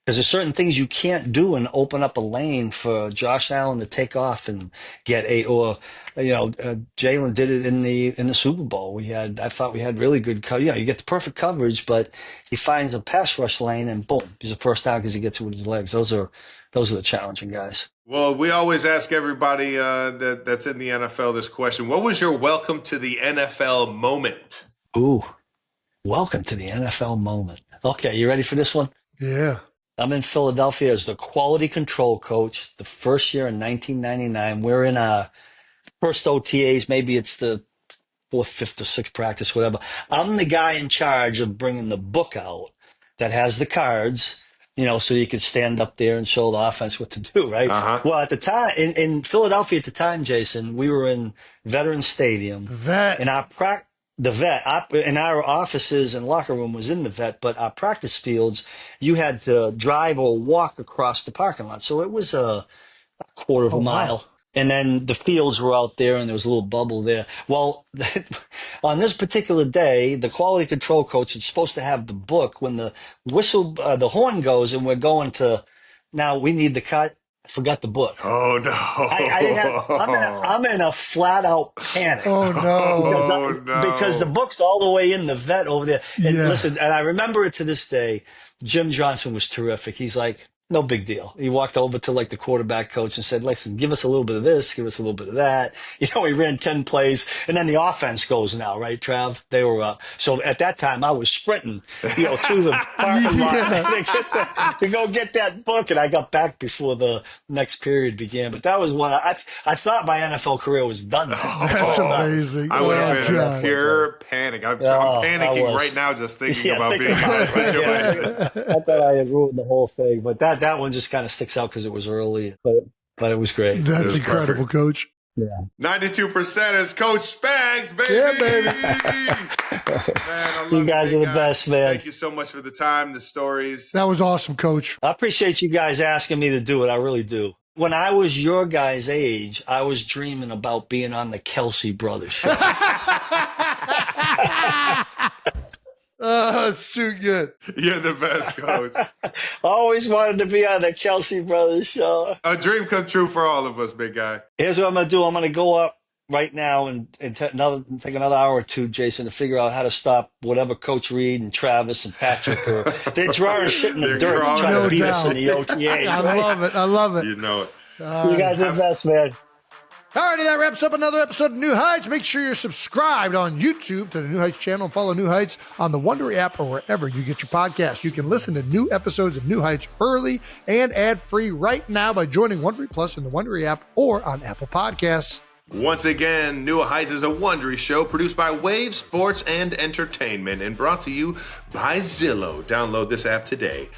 Speaker 4: Because there's certain things you can't do and open up a lane for Josh Allen to take off and get 8. Or, Jalen did it in the Super Bowl. I thought we had really good coverage. You get the perfect coverage, but he finds a pass rush lane and boom, he's a first down because he gets it with his legs. Those are the challenging guys.
Speaker 3: Well, we always ask everybody that's in the NFL this question. What was your welcome to the NFL moment?
Speaker 4: Ooh, welcome to the NFL moment. Okay, you ready for this one?
Speaker 5: Yeah.
Speaker 4: I'm in Philadelphia as the quality control coach the first year in 1999. We're in our first OTAs. Maybe it's the 4th, 5th, or 6th practice, whatever. I'm the guy in charge of bringing the book out that has the cards, so you can stand up there and show the offense what to do, right?
Speaker 3: Uh-huh.
Speaker 4: Well, at the time, in Philadelphia at the time, Jason, we were in Veterans Stadium.
Speaker 5: That.
Speaker 4: And our offices and locker room was in the vet, but our practice fields, you had to drive or walk across the parking lot. So it was a quarter of a mile.
Speaker 5: Wow.
Speaker 4: And then the fields were out there and there was a little bubble there. Well, on this particular day, the quality control coach is supposed to have the book when the the horn goes and we're going to, now we need the cut. I forgot the book.
Speaker 3: Oh, no.
Speaker 4: I'm in a flat out panic.
Speaker 5: Oh, no.
Speaker 4: Because the book's all the way in the vet over there. And
Speaker 5: Yeah.
Speaker 4: listen, and I remember it to this day. Jim Johnson was terrific. He's like, no big deal. He walked over to the quarterback coach and said, listen, give us a little bit of this, give us a little bit of that. He ran 10 plays and then the offense goes now, right, Trav? They were up. So at that time I was sprinting, through the parking lot to go get that book. And I got back before the next period began. But that was one, I thought my NFL career was done.
Speaker 5: That's amazing.
Speaker 3: I would have been in
Speaker 5: God.
Speaker 3: pure panic. I'm panicking right now just thinking about being in that situation.
Speaker 4: I thought I had ruined the whole thing, but that one just kind of sticks out because it was early, but it was great.
Speaker 5: That's
Speaker 3: was
Speaker 5: incredible,
Speaker 3: perfect.
Speaker 5: Coach.
Speaker 4: Yeah.
Speaker 3: 92% is Coach Spags, baby.
Speaker 5: Yeah, baby.
Speaker 3: Man, I love
Speaker 4: You guys
Speaker 3: big
Speaker 4: are the
Speaker 3: guy.
Speaker 4: best, man.
Speaker 3: Thank you so much for the time, the stories.
Speaker 5: That was awesome, Coach.
Speaker 4: I appreciate you guys asking me to do it. I really do. When I was your guys' age, I was dreaming about being on the Kelsey Brothers show.
Speaker 5: Oh, it's too good.
Speaker 3: You're the best, Coach.
Speaker 4: I always wanted to be on the Kelsey Brothers show.
Speaker 3: A dream come true for all of us, big guy.
Speaker 4: Here's what I'm going to do. I'm going to go up right now and take another hour or two, Jason, to figure out how to stop whatever Coach Reid and Travis and Patrick are. They're drawing shit in the
Speaker 3: They're
Speaker 4: dirt to
Speaker 3: crawling.
Speaker 4: try
Speaker 5: No
Speaker 4: to beat us
Speaker 5: doubt.
Speaker 4: in the OTAs.
Speaker 5: I
Speaker 4: Right?
Speaker 5: love it. I love it.
Speaker 3: You know it.
Speaker 4: You guys are the best, man.
Speaker 5: Alrighty, that wraps up another episode of New Heights. Make sure you're subscribed on YouTube to the New Heights channel and follow New Heights on the Wondery app or wherever you get your podcasts. You can listen to new episodes of New Heights early and ad-free right now by joining Wondery Plus in the Wondery app or on Apple Podcasts.
Speaker 3: Once again, New Heights is a Wondery show produced by Wave Sports and Entertainment and brought to you by Zillow. Download this app today.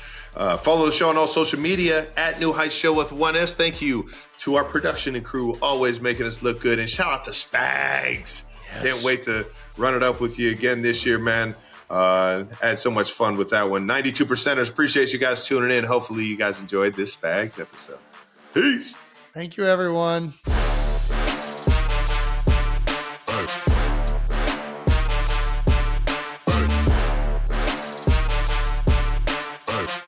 Speaker 3: Follow the show on all social media at New Heights Show with 1S. Thank you to our production and crew, always making us look good. And shout out to Spags. Yes. Can't wait to run it up with you again this year, man. Had so much fun with that one. 92%ers, appreciate you guys tuning in. Hopefully you guys enjoyed this Spags episode. Peace.
Speaker 5: Thank you, everyone.